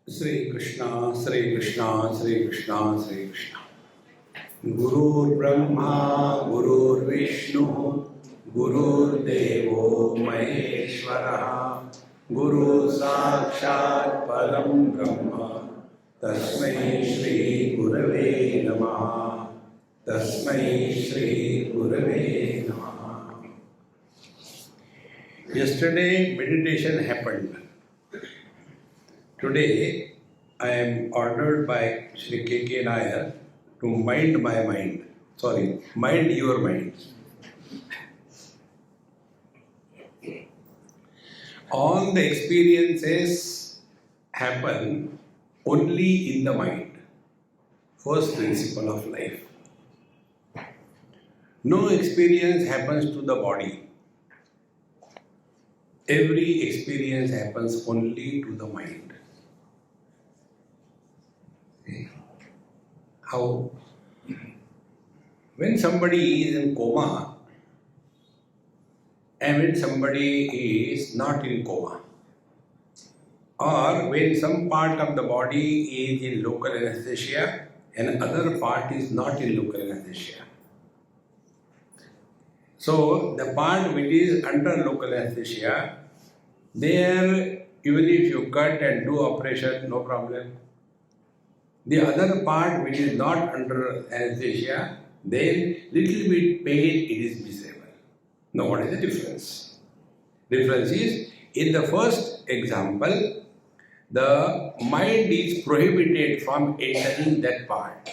Sri Krishna, Sri Krishna, Sri Krishna, Sri Krishna. Gurur Brahma, Gurur Vishnu, Gurur Devo Maheshwara, Guru Sakshat Param Brahma, Tasmai Shri Gurave Namaha, Tasmai Shri Gurave Namaha. Yesterday meditation happened. Today, I am ordered by Sri K.K. Nair to mind my mind. Sorry, mind your mind. All the experiences happen only in the mind. First principle of life. No experience happens to the body. Every experience happens only to the mind. How? When somebody is in coma and when somebody is not in coma, or when some part of the body is in local anesthesia and other part is not in local anesthesia. So the part which is under local anesthesia, there even if you cut and do operation, no problem. The other part which is not under anesthesia, then little bit pain, it is miserable. Now what is the difference? Difference is, in the first example, the mind is prohibited from entering that part.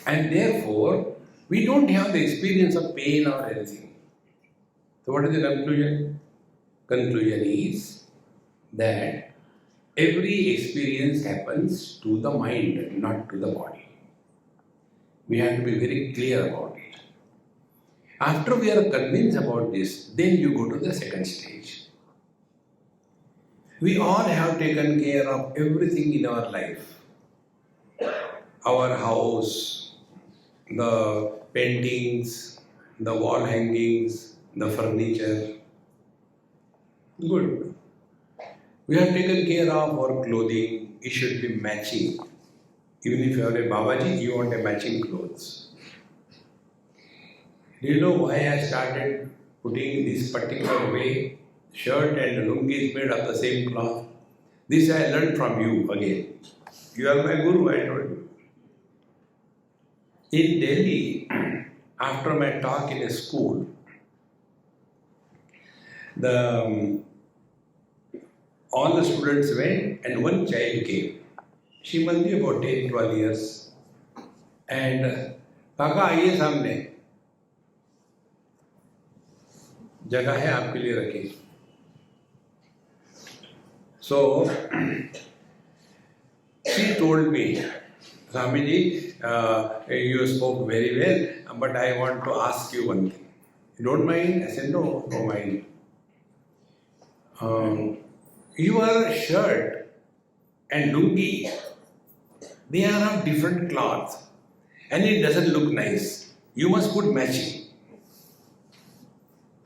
And therefore, we don't have the experience of pain or anything. So what is the conclusion? Conclusion is that every experience happens to the mind, not to the body. We have to be very clear about it. After we are convinced about this, then you go to the second stage. We all have taken care of everything in our life. Our house, the paintings, the wall hangings, the furniture. Good. We have taken care of our clothing. It should be matching. Even if you are a Babaji, you want a matching clothes. Do you know why I started putting this particular way? Shirt and lungi is made of the same cloth. This I learned from you again. You are my guru, I told you. In Delhi, after my talk in a school, all the students went and one child came. She must be about 10, 12 years. And Kaka, आइए सामने. जगह है आपके लिए रखी. So, she told me, Swamiji, you spoke very well, but I want to ask you one thing. You don't mind? I said, no, no mind. Your shirt and lungi, they are of different cloths and it doesn't look nice. You must put matching.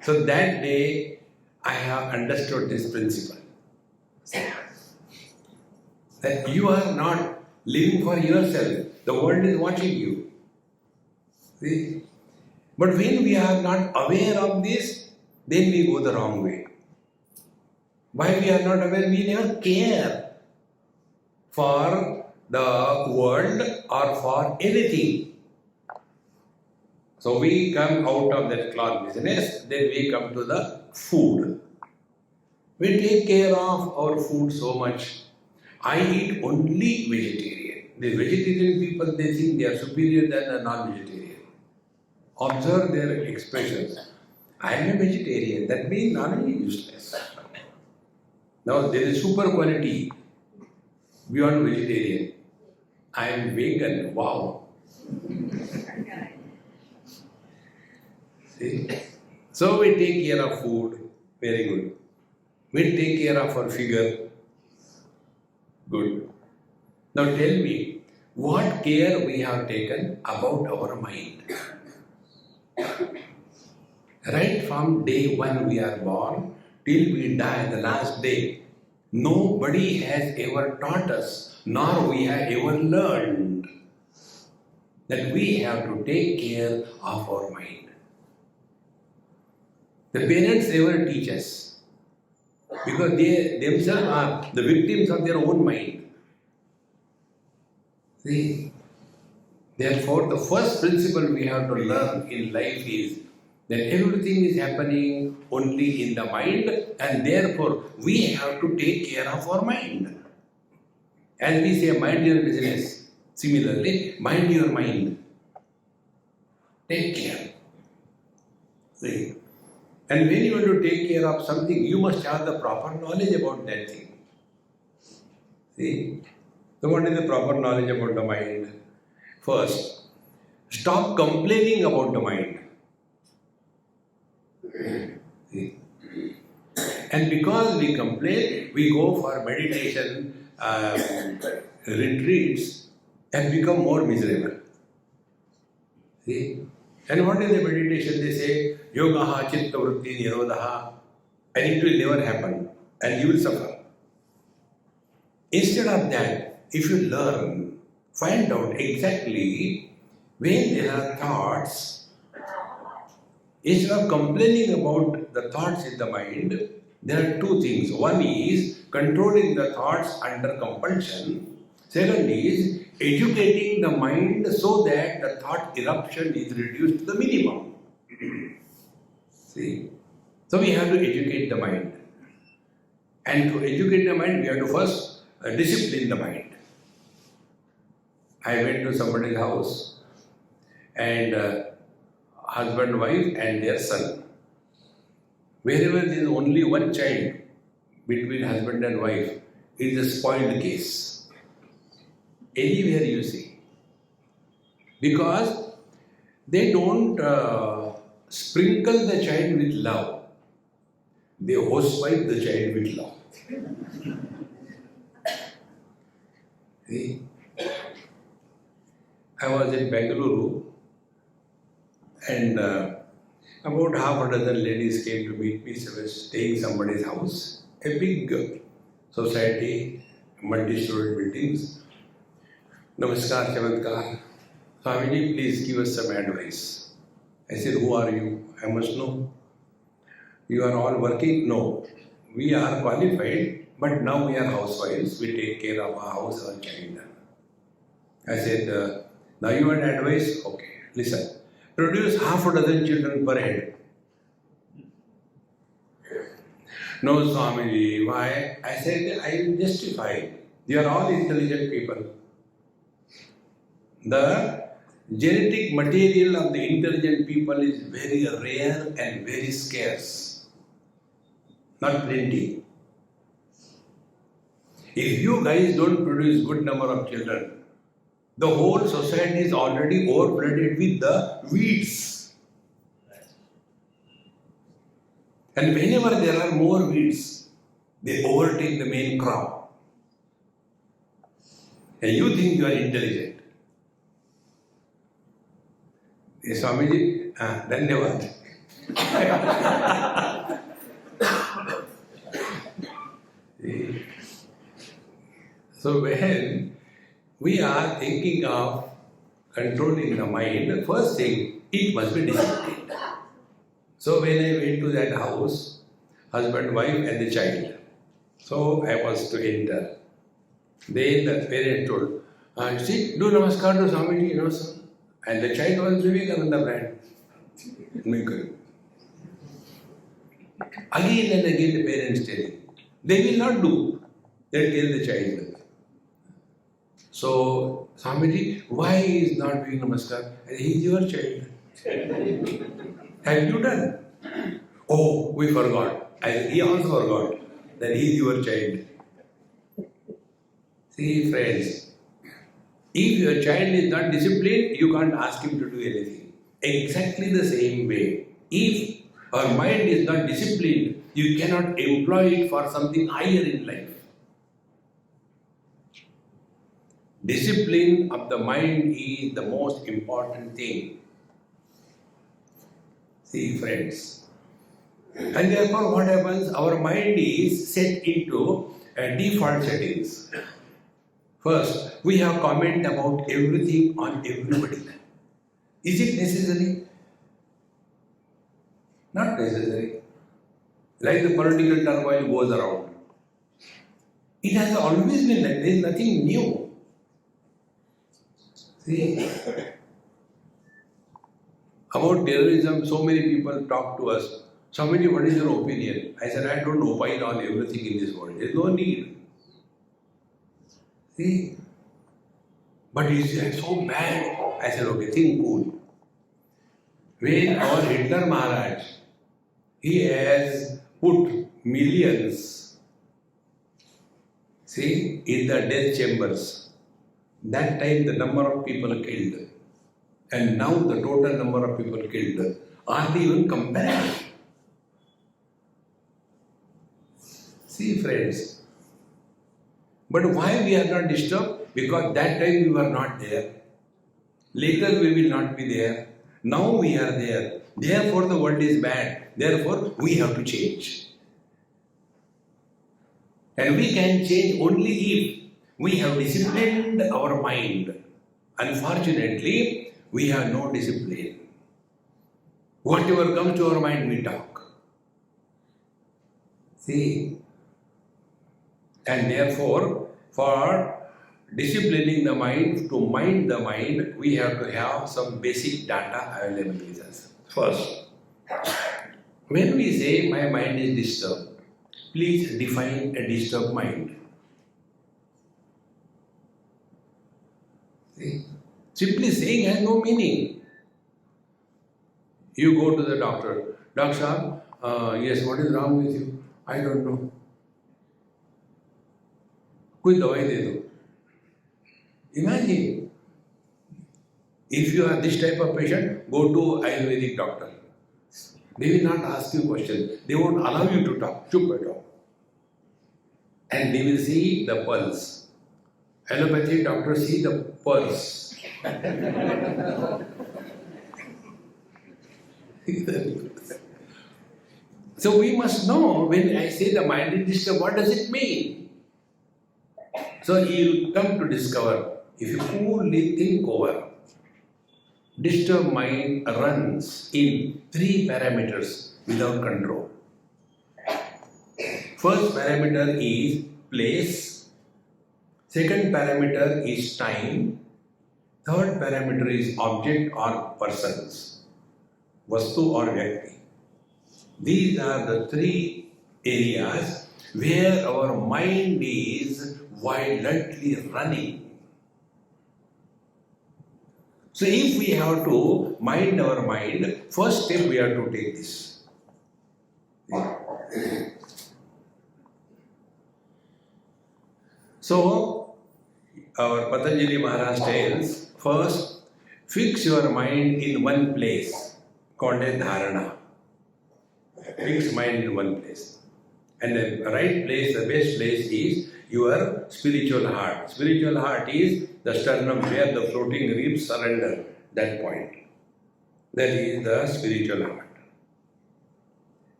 So that day, I have understood this principle. That you are not living for yourself. The world is watching you. See? But when we are not aware of this, then we go the wrong way. Why we are not aware? We never care for the world or for anything. So we come out of that cloth business, then we come to the food. We take care of our food so much. I eat only vegetarian. The vegetarian people, they think they are superior than the non-vegetarian. Observe their expressions. I am a vegetarian. That means non-vegetarian is useless. Now there is super quality beyond vegetarian. I am vegan. Wow. See? So we take care of food. Very good. We take care of our figure. Good. Now tell me, what care we have taken about our mind? Right from day one we are born till we die, the last day, Nobody has ever taught us, nor we have ever learned that we have to take care of our mind. The parents never teach us because they themselves are the victims of their own mind. See? Therefore, the first principle we have to learn in life is that everything is happening only in the mind, and therefore we have to take care of our mind. As we say, mind your business. Similarly, mind your mind. Take care. See? And when you want to take care of something, you must have the proper knowledge about that thing. See? So what is the proper knowledge about the mind? First, stop complaining about the mind. See? And because we complain, we go for meditation retreats and become more miserable. See? And what is the meditation? They say, Yogaha Chitta Vritti Nirodhaha, and it will never happen, and you will suffer. Instead of that, if you learn, find out exactly when there are thoughts, instead of complaining about the thoughts in the mind, there are two things. One is controlling the thoughts under compulsion. Second is educating the mind so that the thought eruption is reduced to the minimum. See? So we have to educate the mind. And to educate the mind, we have to first discipline the mind. I went to somebody's house and husband, wife and their son. Wherever there is only one child between husband and wife, it is a spoiled case. Anywhere you see. Because they don't sprinkle the child with love. They hosepipe the child with love. See? I was in Bengaluru and about half a dozen ladies came to meet me. So I was staying somebody's house, a big society, multi-story buildings. Namaskar, Chamatkar. Swamiji, please give us some advice. I said, who are you? I must know. You are all working? No. We are qualified, but now we are housewives. We take care of our house, our child. I said, now you want advice? Okay, listen. Produce half a dozen children per head. No, Swamiji, why? I said, I will justify. You are all intelligent people. The genetic material of the intelligent people is very rare and very scarce. Not plenty. If you guys don't produce good number of children, the whole society is already overflooded with the weeds. And whenever there are more weeds, they overtake the main crop. And you think you are intelligent. Hey, Swamiji, Dhanyavad. So when we are thinking of controlling the mind, the first thing, it must be disciplined. So when I went to that house, husband, wife and the child. So I was to enter. Then the parent told, see, do namaskar to Swamiji, you know, sir. And the child was Vivekananda brand. Again and again the parents tell. They will not do. They tell the child. So, Swamiji, why he is not doing namaskar? He is your child. Have you done? Oh, we forgot. He also forgot that he is your child. See, friends, if your child is not disciplined, you can't ask him to do anything. Exactly the same way. If our mind is not disciplined, you cannot employ it for something higher in life. Discipline of the mind is the most important thing. See, friends. And therefore what happens? Our mind is set into default settings. First, we have comment about everything on everybody. Is it necessary? Not necessary. Like the political turmoil goes around. It has always been like there is nothing new. See, about terrorism, so many people talk to us. Somebody, what is your opinion? I said, I don't opine on everything in this world. There is no need. See, but he said, so bad. I said, okay, think cool. When our Hitler Maharaj, he has put millions, see, in the death chambers. That time the number of people killed, and now the total number of people killed are they even comparable? See, friends, but why we are not disturbed? Because that time we were not there. Later we will not be there. Now we are there. Therefore the world is bad. Therefore we have to change. And we can change only if we have disciplined our mind. Unfortunately, we have no discipline. Whatever comes to our mind, we talk. See? And therefore, for disciplining the mind, to mind the mind, we have to have some basic data available with us. First, when we say my mind is disturbed, please define a disturbed mind. See? Simply saying has no meaning. You go to the doctor. Doctor, yes, what is wrong with you? I don't know. कोई दवाई दे दो. Imagine, if you are this type of patient, go to Ayurvedic doctor. They will not ask you questions. They won't allow you to talk. Chup baitho. And they will see the pulse. Allopathic doctors see the pulse. So we must know, when I say the mind is disturbed, what does it mean? So you'll come to discover, if you coolly think over, disturbed mind runs in 3 parameters without control. First parameter is place, second parameter is time, third parameter is object or persons, vastu or vyakti. These are the 3 areas where our mind is violently running. So if we have to mind our mind, first step we have to take this. So our Patanjali Maharaj tells, first fix your mind in one place called a dharana. Fix mind in one place. And the right place, the best place is your spiritual heart. Spiritual heart is the sternum where the floating ribs surrender, that point. That is the spiritual heart.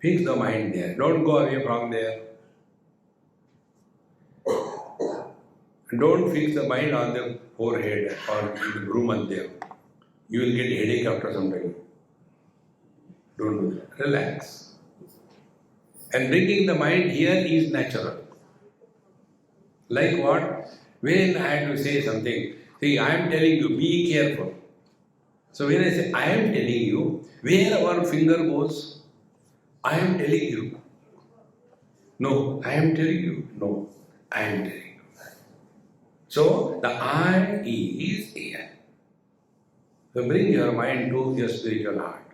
Fix the mind there. Don't go away from there. Don't fix the mind on the forehead or in the Bhrumadhya. You will get headache after some time. Don't do that. Relax. And bringing the mind here is natural. Like what? When I have to say something, see, I am telling you, be careful. So when I say, I am telling you, where our finger goes, I am telling you. No, I am telling you. No, I am telling you. So the I is here. So bring your mind to your spiritual heart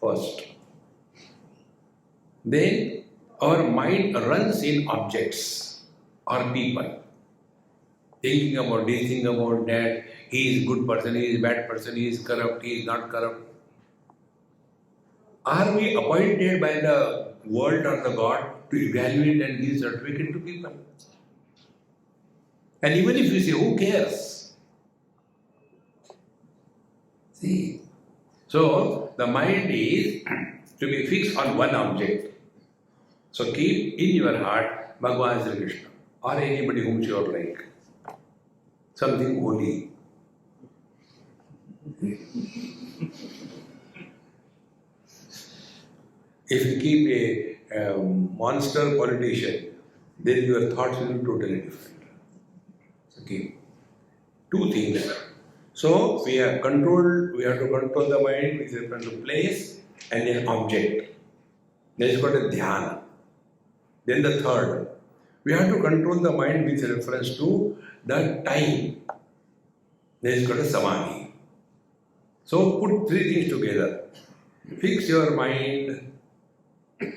first. Then our mind runs in objects or people. Thinking about this, thinking about that. He is good person, he is bad person, he is corrupt, he is not corrupt. Are we appointed by the world or the God to evaluate and give certificate to people? And even if you say, who cares? See, so the mind is to be fixed on one object. So keep in your heart Bhagavan Sri Krishna or anybody whom you like. Something holy. If you keep a monster politician, then your thoughts will be totally different. Okay. Two things. So we have to control the mind with reference to place and an object. Then it's got a dhyana. Then the third, we have to control the mind with reference to the time. Then it's got a samadhi. So put three things together. Fix your mind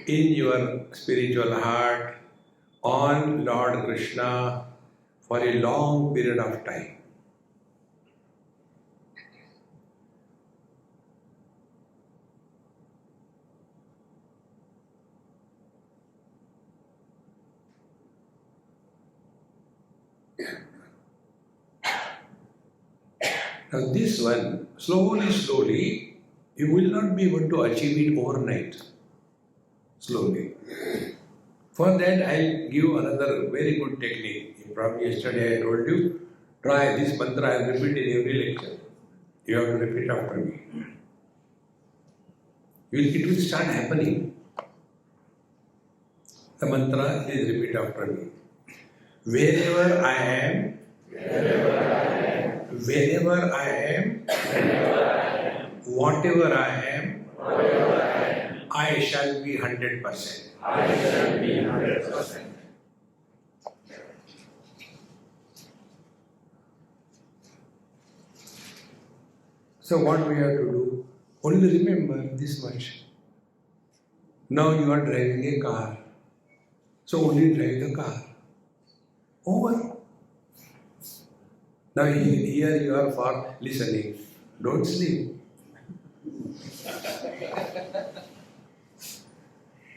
in your spiritual heart on Lord Krishna for a long period of time. Now this one, slowly, you will not be able to achieve it overnight. Slowly. For that, I'll give another very good technique. Probably yesterday I told you, try this mantra, I'll repeat in every lecture. You have to repeat after me. It will start happening. The mantra is repeat after me. Wherever I am, whenever I am, whatever I am, I shall be 100%. I shall be 100%. So what we have to do? Only remember this much. Now you are driving a car. So only drive the car. Over. Now here you are for listening. Don't sleep.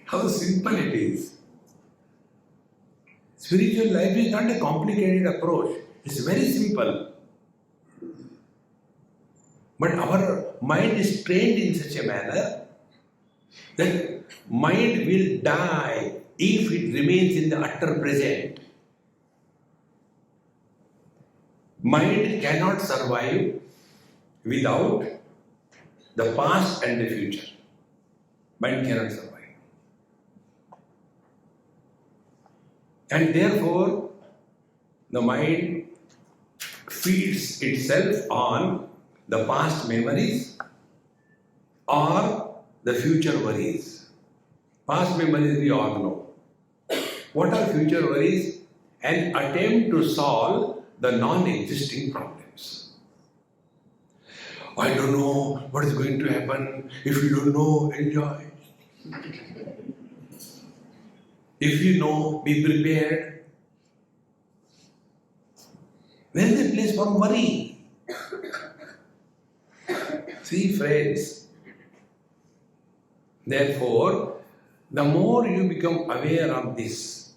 How simple it is. Spiritual life is not a complicated approach. It's very simple. But our mind is trained in such a manner that mind will die if it remains in the utter present. Mind cannot survive without the past and the future. Mind cannot survive. And therefore, the mind feeds itself on the past memories or the future worries. Past memories we all know. What are future worries? An attempt to solve the non-existing problems. I don't know what is going to happen. If you don't know, enjoy. If you know, be prepared. Where is the place for worry? See, friends, therefore, the more you become aware of this,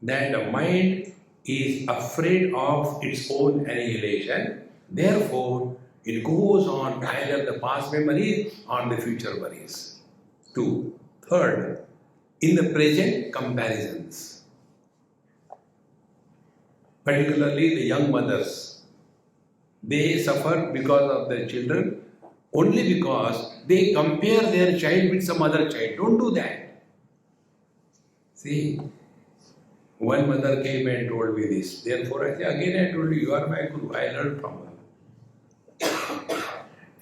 that the mind is afraid of its own annihilation, therefore, it goes on either the past memories or the future worries. 2. Third, in the present, comparisons. Particularly the young mothers, they suffer because of their children only because they compare their child with some other child. Don't do that. See, one mother came and told me this. Therefore, I say, again I told you, you are my guru. I learned from her.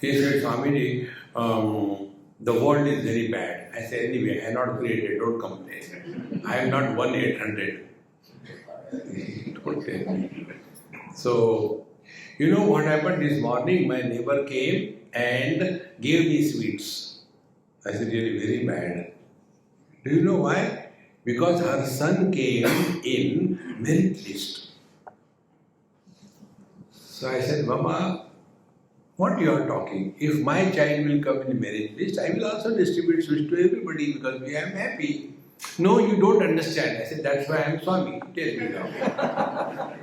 He said, Swami, the world is very bad. I said, anyway, I am not created, don't complain. I am not 1-800. Don't tell me. So, you know what happened this morning? My neighbor came and gave me sweets. I said, really very bad. Do you know why? Because her son came in merit list. So I said, Mama, what you are talking? If my child will come in merit list, I will also distribute sweets to everybody because I am happy. No, you don't understand. I said, that's why I am Swami. Tell me now.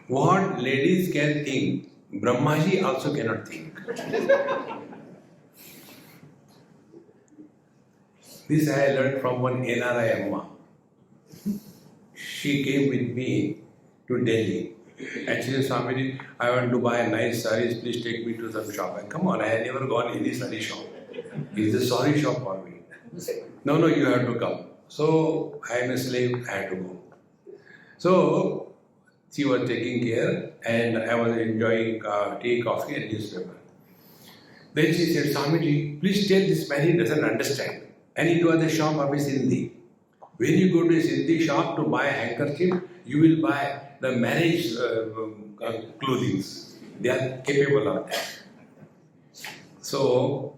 What ladies can think, Brahmaji also cannot think. This I learned from one NRI Amma. She came with me to Delhi. And she said, Swamiji, I want to buy nice sarees, please take me to some shop. And come on, I had never gone any saree shop. It's a sorry shop for me. No, you have to come. So I am a slave, I had to go. So she was taking care and I was enjoying tea, coffee and newspaper. Then she said, Swamiji, please tell this man he doesn't understand. And it was the shop of a Sindhi. When you go to a Sindhi shop to buy a handkerchief, you will buy the marriage clothing. They are capable of that. So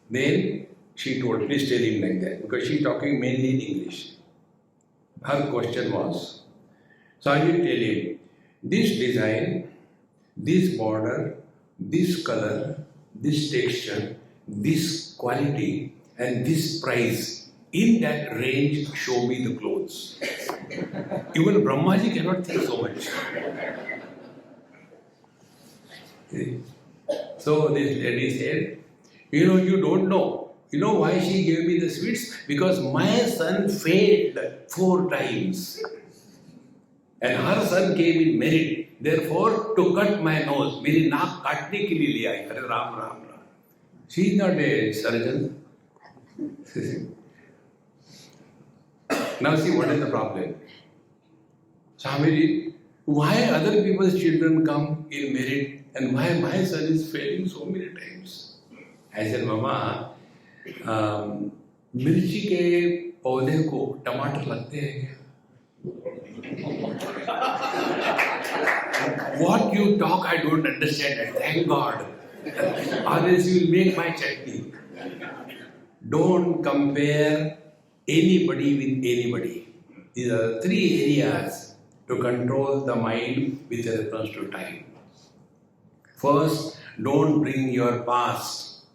then she told, please tell him like that, because she talking mainly in English. Her question was, so I will tell him, this design, this border, this color, this texture, this quality and this price, in that range show me the clothes. Even Brahmaji cannot think so much. So this lady said, you don't know. You know why she gave me the sweets? Because my son failed 4 times. And her son came in merit. Therefore, to cut my nose, मेरी नाक काटने के लिए ले आई. अरे Ram Ram Ram. She is not a surgeon. Now see what is the problem. Swamiji, why other people's children come in merit and why my son is failing so many times? I said, Mama, मिर्ची के पौधे को टमाटर लगते हैं क्या? What you talk, I don't understand it. Thank God. Otherwise, you will make my chutney. Don't compare anybody with anybody. These are 3 areas to control the mind with reference to time. First, don't bring your past.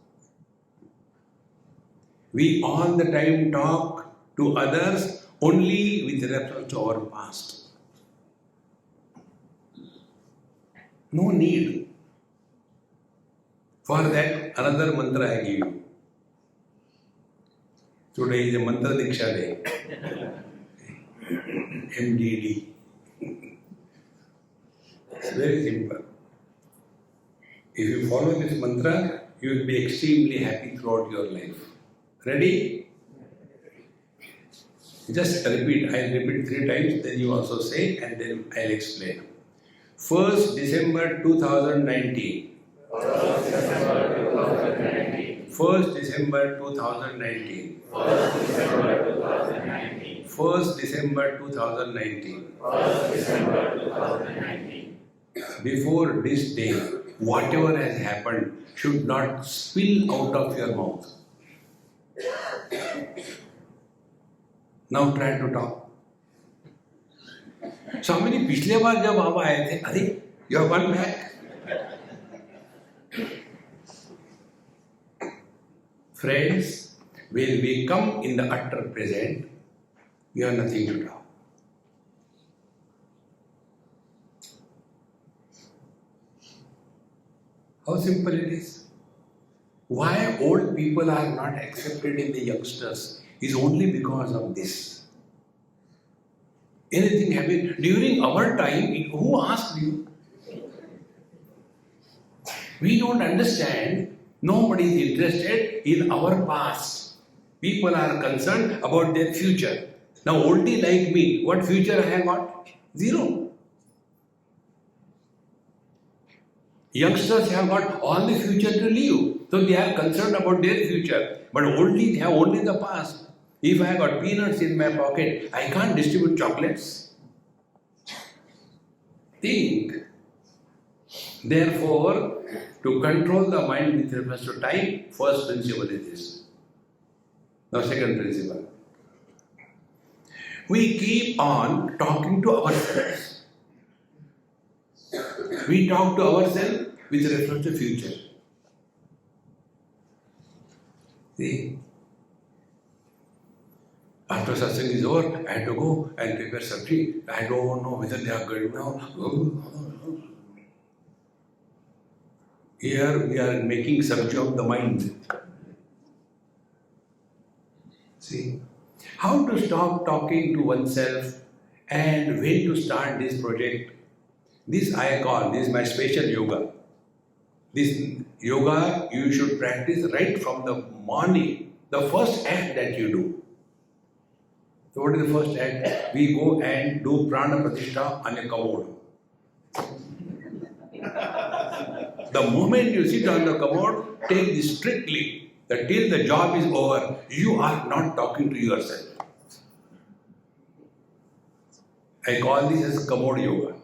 We all the time talk to others only with reference to our past. No need. For that, another mantra I give you. Today is a mantra diksha day. MDD. It's very simple. If you follow this mantra, you will be extremely happy throughout your life. Ready? Just repeat. I'll repeat 3 times, then you also say, and then I'll explain. 1st December 2019. 1st December 2019. 1st December 2019. Before this day, whatever has happened should not spill out of your mouth. Now try to talk. स्वामी पिछले बार जब आप आए थे, अरे you have gone back. Friends, when we come in the utter present, we have nothing to talk. How simple it is. Why old people are not accepted in the youngsters is only because of this. Anything happened during our time, who asked you? We don't understand. Nobody is interested in our past. People are concerned about their future. Now, oldie like me, what future I have got? 0. Youngsters have got all the future to live. So they are concerned about their future. But oldie, they have only the past. If I have got peanuts in my pocket, I can't distribute chocolates. Think. Therefore, to control the mind with reference to time, first principle is this. Now, second principle. We keep on talking to ourselves. We talk to ourselves with reference to future. See? After satsang is over, I have to go and prepare sabji. I don't know whether they are good now. Here we are making sabji of the mind. See, how to stop talking to oneself and when to start this project. This I call, this is my special yoga. This yoga you should practice right from the morning, the first act that you do. So what is the first act? We go and do prana pratishtha on a commode. The moment you sit on the commode, take this strictly that till the job is over, you are not talking to yourself. I call this as commode yoga.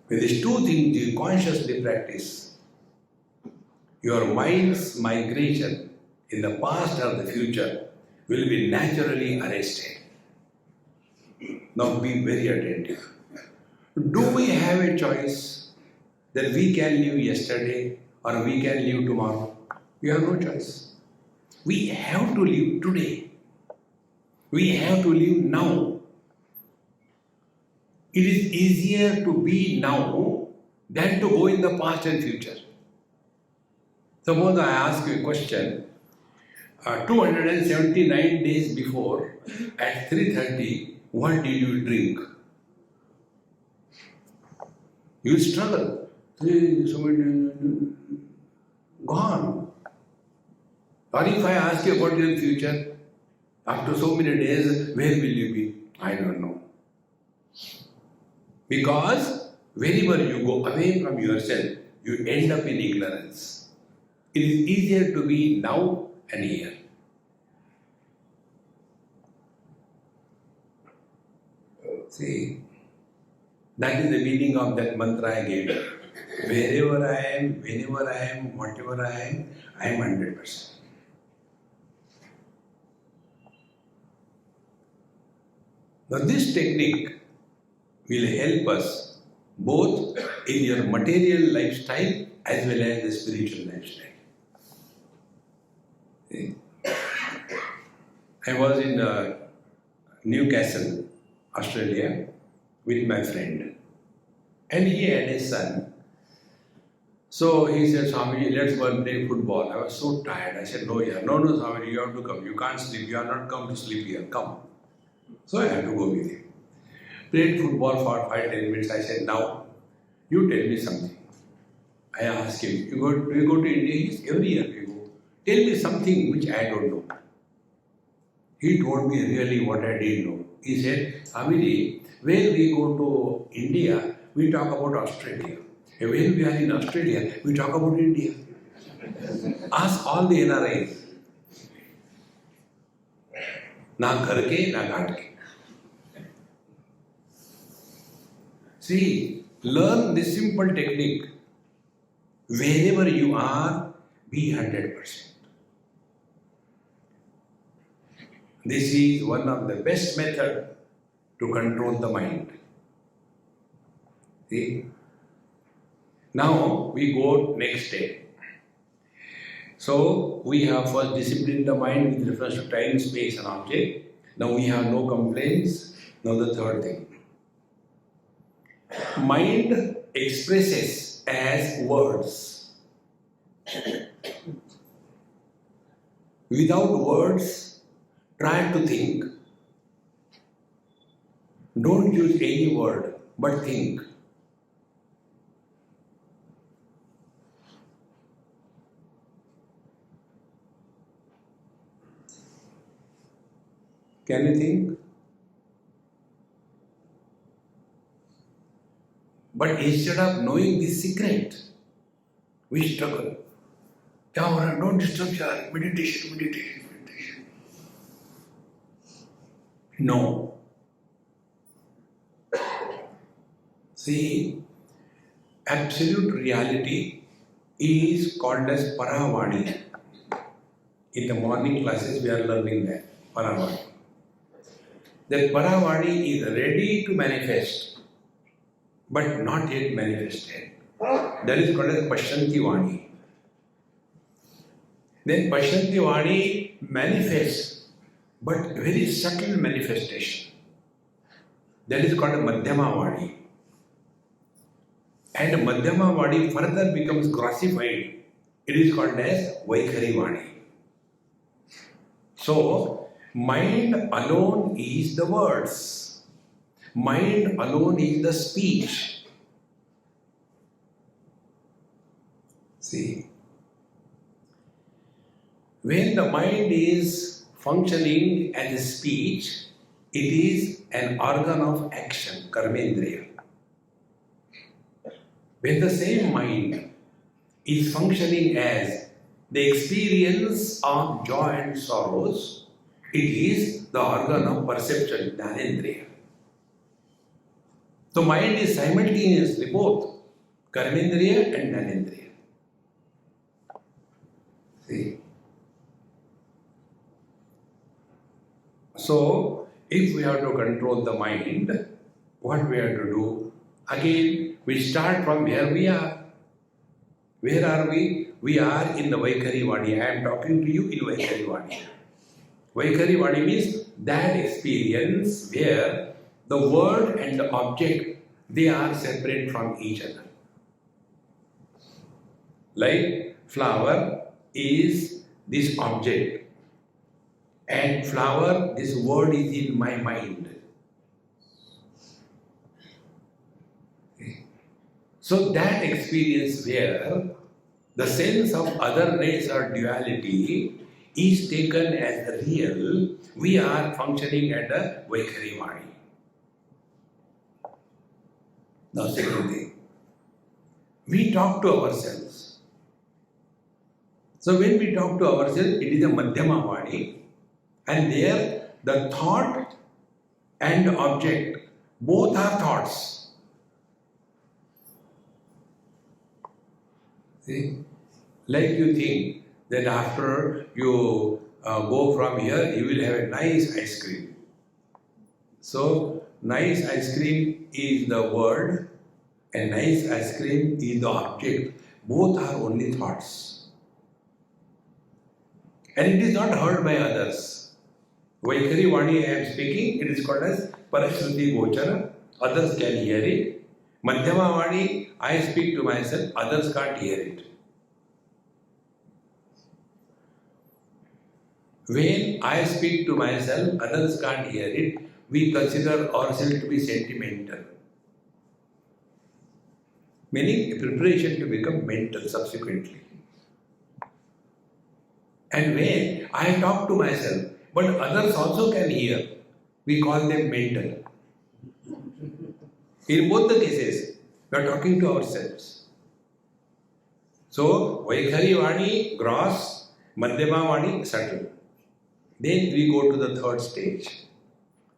With these two things you consciously practice, your mind's migration in the past or the future will be naturally arrested. Now be very attentive. Do we have a choice that we can live yesterday or we can live tomorrow? We have no choice. We have to live today. We have to live now. It is easier to be now than to go in the past and future. Suppose I ask you a question. 279 days before, at 3:30, what did you drink? You struggle. Gone. Or if I ask you about your future, after so many days, where will you be? I don't know. Because wherever you go away from yourself, you end up in ignorance. It is easier to be now and here. See, that is the meaning of that mantra I gave you. Wherever I am, whenever I am, whatever I am 100%. Now this technique will help us both in your material lifestyle as well as the spiritual lifestyle. See? I was in Newcastle, Australia, with my friend, and he had a son. So he said, Swami, let's go and play football. I was so tired. I said, no, Swami, you have to come. You can't sleep. You are not come to sleep here. Come. So I had to go with him. Played football for 5-10 minutes. I said, now, you tell me something. I asked him, do you go to India? He said, every year we go. Tell me something which I don't know. He told me really what I didn't know. He said, Swamiji, when we go to India, we talk about Australia. And when we are in Australia, we talk about India. Ask all the NRIs. Na ghar ke, na ghat ke. See, learn this simple technique. Wherever you are, be 100%. This is one of the best methods to control the mind. See? Now we go next step. So we have first disciplined the mind with reference to time, space and object. Now we have no complaints. Now the third thing. Mind expresses as words. Without words, try to think. Don't use any word, but think. Can you think? But instead of knowing this secret, we struggle. Don't disturb your meditation. No. See, absolute reality is called as Paravadi. In the morning classes we are learning that, Paravadi. That Paravadi is ready to manifest, but not yet manifested. That is called as Pashyanti Vani. Then Pashyanti Vani manifests, but very subtle manifestation. That is called Madhyama Vani. And Madhyama Vani further becomes grossified It is called as Vaikhari Vani. So, mind alone is the words. Mind alone is the speech. See, when the mind is functioning as a speech, it is an organ of action, karmendriya. When the same mind is functioning as the experience of joy and sorrows, it is the organ of perception, jnanendriya. The mind is simultaneously both karmendriya and jnanendriya. See? So, if we have to control the mind, what we have to do? Again, we start from where we are. Where are we? We are in the Vaikhari Vani. I am talking to you in Vaikhari Vani. Vaikhari Vani means that experience where the word and the object, they are separate from each other. Like flower is this object, and flower, this word is in my mind. So that experience where the sense of otherness or duality is taken as real, we are functioning at the Vaikhari Vani. Now, second thing, we talk to ourselves. So when we talk to ourselves, it is a Madhyama Vani, and there the thought and the object, both are thoughts. See? Like you think that after you go from here, you will have a nice ice cream. So, nice ice cream is the word and nice ice cream is the object. Both are only thoughts. And it is not heard by others. Vaikhari Vani I am speaking, it is called as Parashruti Gochara. Others can hear it. Madhyama Vani, I speak to myself, others can't hear it. When I speak to myself, others can't hear it, we consider ourselves to be sentimental. Meaning a preparation to become mental subsequently. And when I talk to myself, but others also can hear, we call them mental. In both the cases, we are talking to ourselves. So, Vaikhari Vani, gross, Madhyama Vani, subtle. Then we go to the third stage.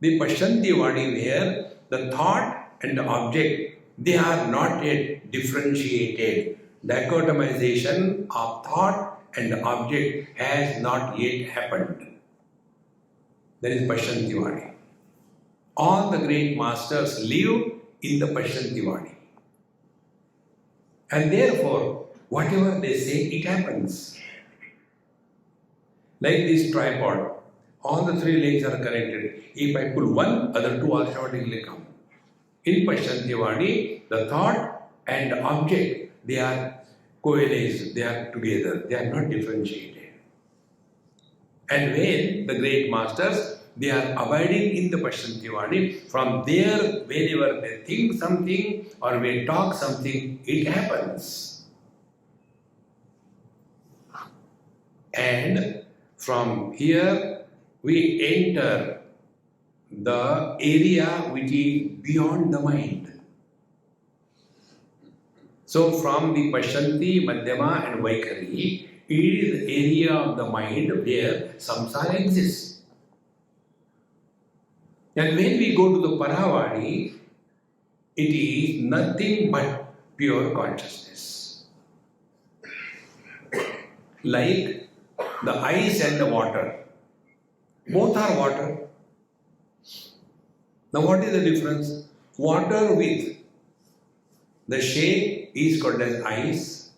The Pashyanti Vani, where the thought and the object, they are not yet differentiated. Dichotomization of thought and the object has not yet happened. That is Pashyanti Vani. All the great masters live in the Pashyanti Vani. And therefore, whatever they say, it happens. Like this tripod, all the three legs are connected. If I pull one, other two automatically come. In Pashyanti Vani, the thought and the object, they are coalesced, they are together, they are not differentiated. And when the great masters, they are abiding in the Pashyanti Vani, from there, whenever they think something or they talk something, it happens. And from here, we enter the area which is beyond the mind. So from the Pashyanti, Madhyama and Vaikhari, it is the area of the mind where samsara exists. And when we go to the Paravani, it is nothing but pure consciousness. Like the ice and the water. Both are water. Now what is the difference? Water with the shape is called as ice.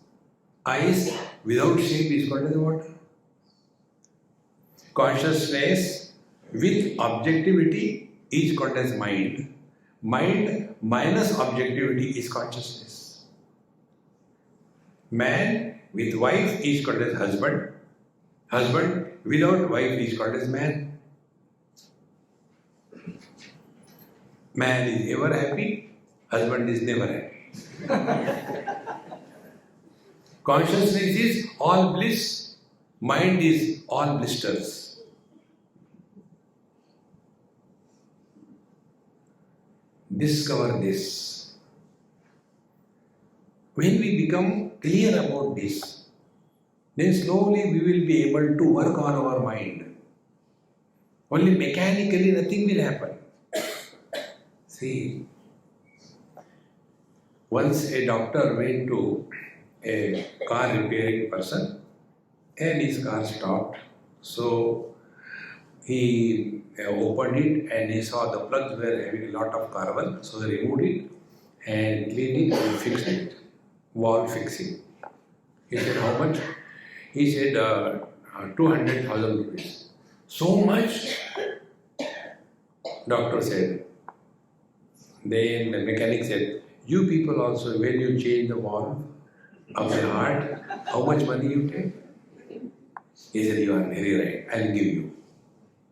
Ice without shape is called as water. Consciousness with objectivity is called as mind. Mind minus objectivity is consciousness. Man with wife is called as husband. Husband without wife is called as man. Man is ever happy, husband is never happy. Consciousness is all bliss, mind is all blisters. Discover this. When we become clear about this, then slowly we will be able to work on our mind. Only mechanically nothing will happen. See, once a doctor went to a car repairing person and his car stopped. So he opened it and he saw the plugs were having a lot of carbon. So he removed it and cleaned it and fixed it. Wall fixing. He said, how much? He said, 200,000 rupees. So much? Doctor said. Then the mechanic said, you people also, when you change the wall of the heart, how much money you take? He said, you are very right, I'll give you.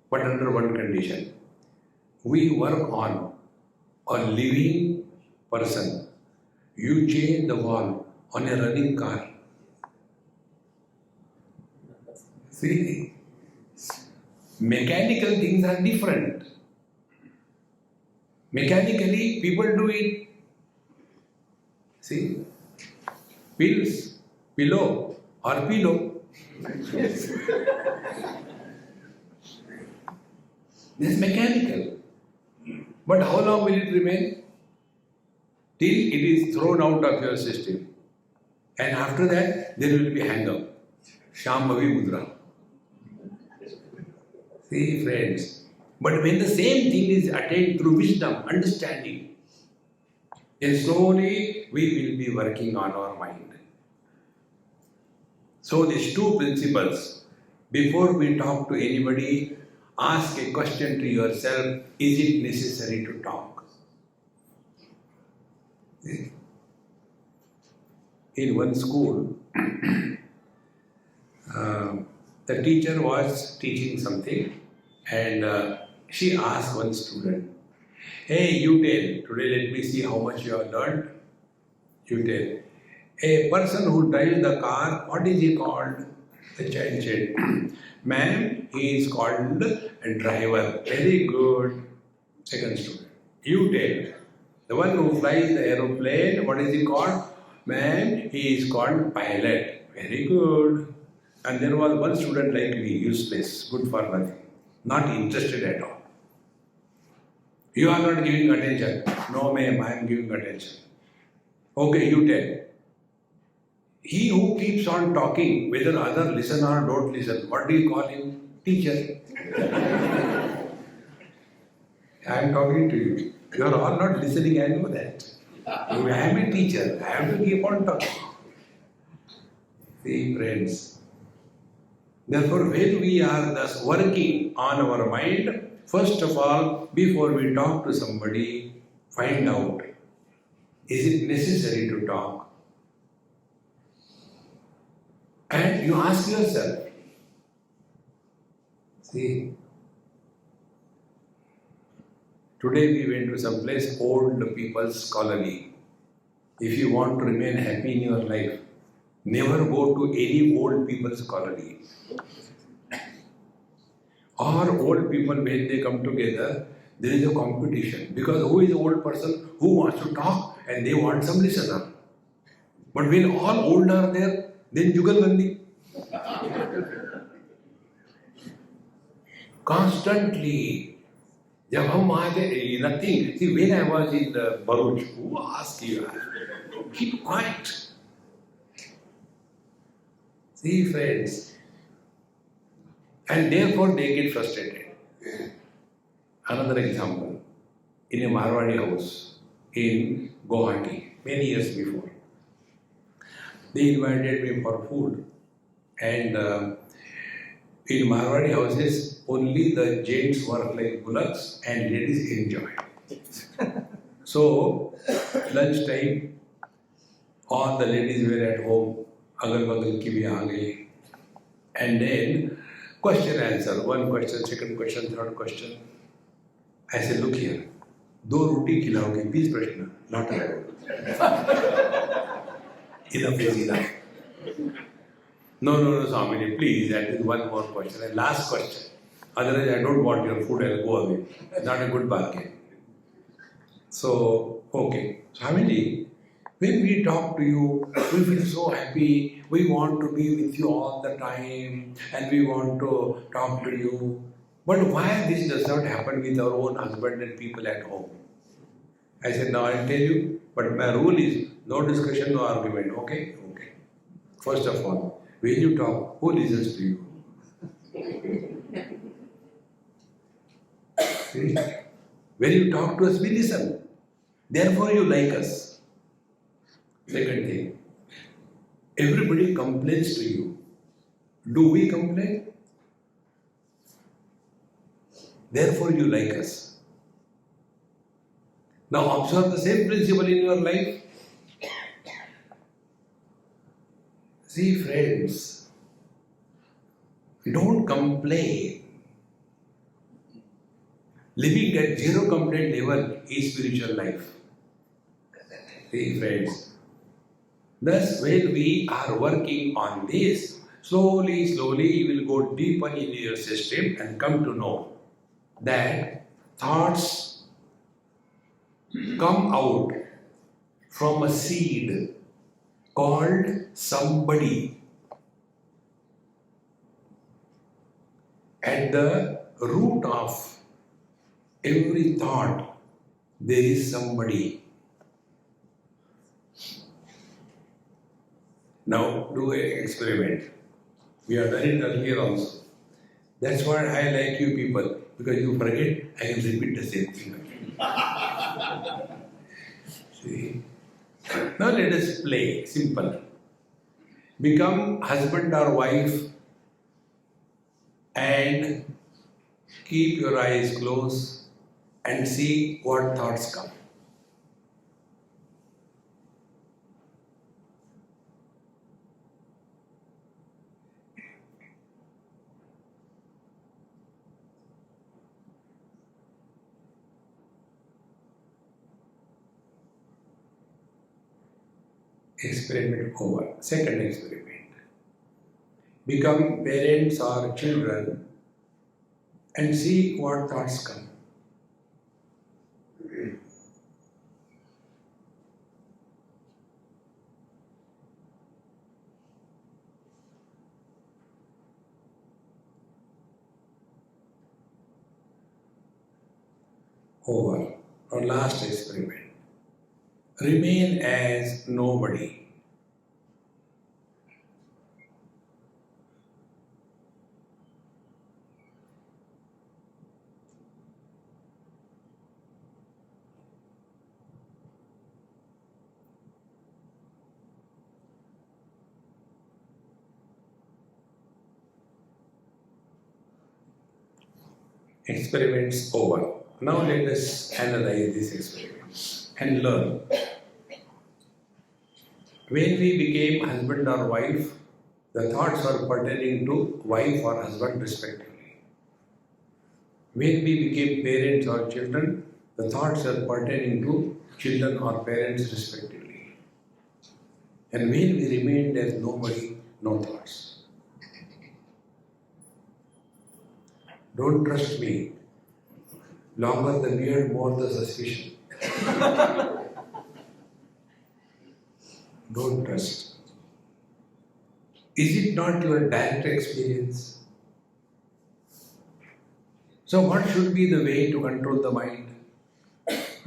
But under one condition. We work on a living person. You change the wall on a running car. See, mechanical things are different. Mechanically, people do it. See, pills, pillow or pillow. This is mechanical. But how long will it remain? Till it is thrown out of your system. And after that, there will be hang-up. Shambhavi mudra. See, friends. But when the same thing is attained through wisdom, understanding, then slowly we will be working on our mind. So these two principles, before we talk to anybody, ask a question to yourself, is it necessary to talk? In one school, the teacher was teaching something and she asked one student, hey, you tell, today let me see how much you have learned. You tell. A person who drives the car, what is he called? The child said, ma'am, he is called a driver. Very good. Second student. You tell. The one who flies the aeroplane, what is he called? Ma'am, he is called pilot. Very good. And there was one student like me, useless, good for nothing, not interested at all. You are not giving attention. No, ma'am, I am giving attention. Okay, you tell. He who keeps on talking, whether others listen or don't listen, what do you call him? Teacher. I am talking to you. You are all not listening, I know that. I am a teacher. I have to keep on talking. See, friends. Therefore, when we are thus working on our mind, first of all, before we talk to somebody, find out, is it necessary to talk? And you ask yourself, see, today we went to some place, old people's colony. If you want to remain happy in your life, never go to any old people's colony. Or old people, when they come together, there is a competition. Because who is the old person who wants to talk and they want some listener. But when all old are there, then Jugalbandi. Constantly. जब हम वहाँ थे, nothing. See, when I was in Bharuch, who asked you? Keep quiet. See, friends. And therefore they get frustrated. Another example. In a Marwadi house in Guwahati, many years before. They invited me for food. And in Marwadi houses, only the gents work like bullocks and ladies enjoy. So, lunchtime, all the ladies were at home अगल बगल की भी आ गई. And then question answer, one question, second question, third question. I say, look here, 2 रोटी खिलाओगे 20 प्रश्न, not allowed. Enough is enough. No, Swami, please, that is one more question. And last question. Otherwise, I don't want your food, I'll go away. Not a good bargain. So, okay. Swamiji, when we talk to you, we feel so happy. We want to be with you all the time and we want to talk to you. But why this does not happen with our own husband and people at home? I said, now I'll tell you, but my rule is no discussion, no argument. Okay? Okay. First of all, when you talk, who listens to you? See? When you talk to us, we listen. Therefore, you like us. Second thing, everybody complains to you. Do we complain? Therefore, you like us. Now, observe the same principle in your life. See, friends, don't complain. Living at zero complaint level is spiritual life. See, friends. Thus, when we are working on this, slowly you will go deeper in your system and come to know that thoughts come out from a seed called somebody. At the root of every thought, there is somebody. Now, do an experiment. We have done it earlier also. That's why I like you people, because you forget, I can repeat the same thing again. See? Now let us play, simple. Become husband or wife and keep your eyes closed and see what thoughts come. Experiment over. Second experiment. Become parents or children and see what thoughts come. Over. Our last experiment. Remain as nobody. Experiments over. Now let us analyze this experiment and learn. When we became husband or wife, the thoughts are pertaining to wife or husband respectively. When we became parents or children, the thoughts are pertaining to children or parents respectively. And when we remained as nobody, no thoughts. Don't trust me. Longer the beard, more the suspicion. Don't trust. Is it not your direct experience? So what should be the way to control the mind?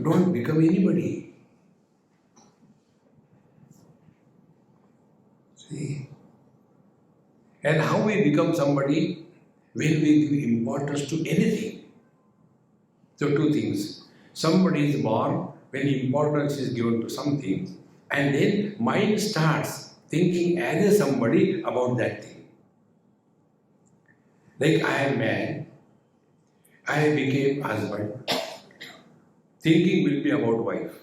Don't become anybody. See? And how we become somebody? When we give importance to anything. So two things. Somebody is born when importance is given to something, and then mind starts thinking as a somebody about that thing. Like I am man, I became husband. Thinking will be about wife.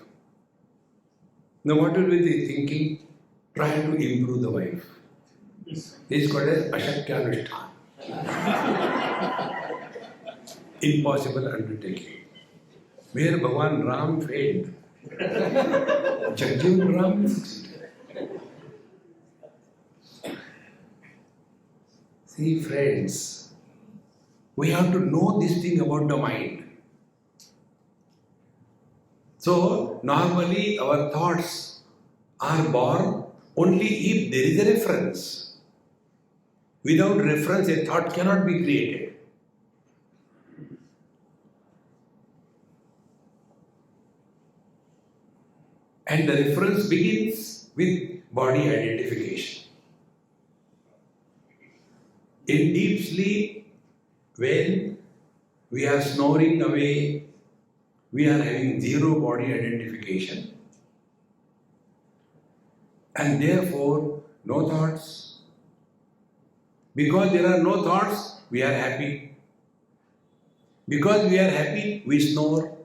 Now what will be the thinking? try to improve the wife. It's called as Ashakyanushthan. Impossible undertaking. Where Bhagavan Ram failed, Jagjivan Ram succeeded. See, friends, we have to know this thing about the mind. So, normally our thoughts are born only if there is a reference. Without reference, a thought cannot be created. And the reference begins with body identification. In deep sleep, when we are snoring away, we are having zero body identification. And therefore, no thoughts. Because there are no thoughts, we are happy. Because we are happy, we snore.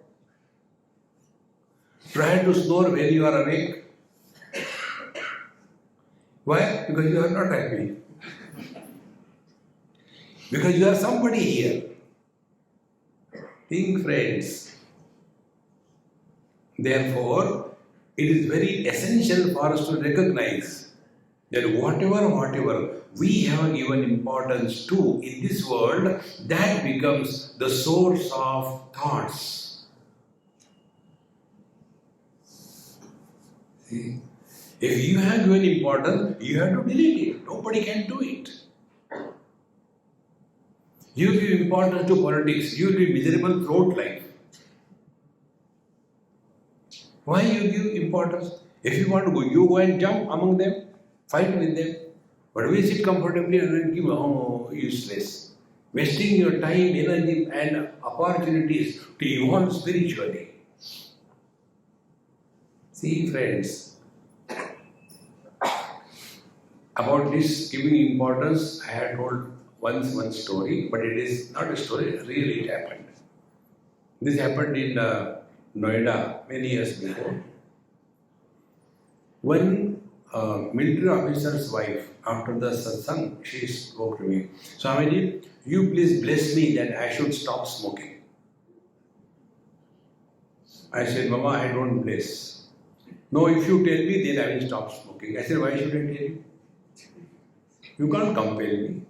Try to snore when you are awake. Why? Because you are not happy. Because you are somebody here. Think, friends. Therefore, it is very essential for us to recognize that whatever we have given importance to in this world, that becomes the source of thoughts. See? If you have given importance, you have to delete it. Nobody can do it. You give importance to politics, you will be miserable throughout life. Why you give importance? If you want to go, you go and jump among them, fight with them. But we sit comfortably and then give, useless. Wasting your time, energy and opportunities to evolve spiritually. See, friends, about this giving importance, I had told once one story, but it is not a story, really it happened. This happened in Noida many years before. One military officer's wife, after the satsang, she spoke to me, Swamiji, you please bless me that I should stop smoking. I said, Mama, I don't bless. No, if you tell me, then I will stop smoking. I said, why should I tell you? You can't compel me.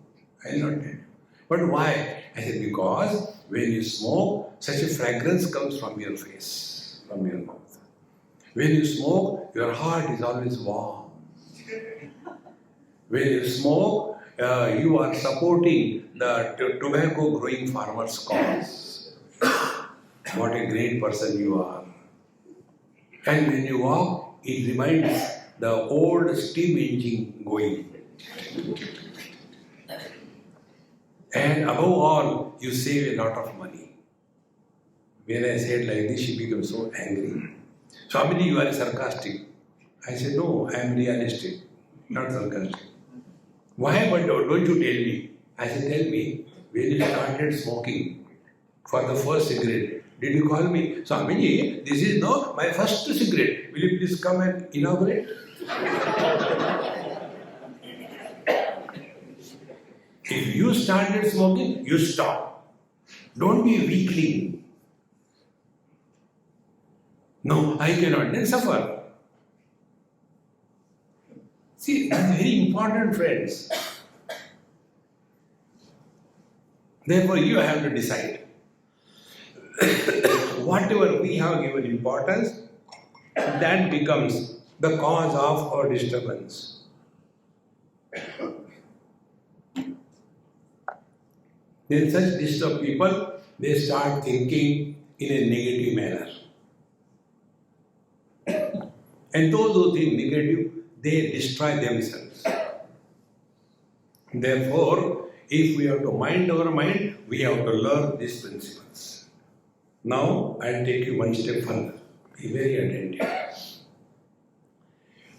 I will not tell you. But why? I said, because when you smoke, such a fragrance comes from your face, from your mouth. When you smoke, your heart is always warm. When you smoke, you are supporting the tobacco growing farmers' cause. What a great person you are. And when you walk, it reminds the old steam engine going. And above all, you save a lot of money. When I said like this, she became so angry. Swamiji, you are sarcastic. I said, no, I am realistic, not sarcastic. Why? But don't you tell me? I said, tell me, when you started smoking for the first cigarette, did you call me, Swamiji, this is not my first cigarette. Will you please come and inaugurate? If you started smoking, you stop. Don't be a weakling. No, I cannot. Then suffer. See, that's very important, friends. Therefore, you have to decide. Whatever we have given importance, that becomes the cause of our disturbance. Then such disturbed people, they start thinking in a negative manner. And those who think negative, they destroy themselves. Therefore, if we have to mind our mind, we have to learn these principles. Now, I'll take you one step further. Be very attentive.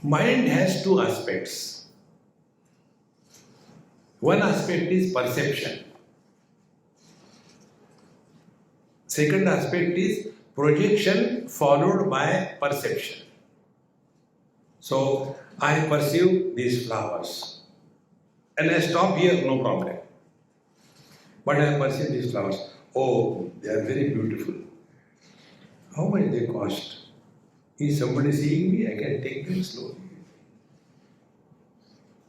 Mind has two aspects. One aspect is perception. Second aspect is projection followed by perception. So, I perceive these flowers. And I stop here, no problem. But I perceive these flowers. Oh, they are very beautiful. How much they cost? Is somebody seeing me? I can take them slowly.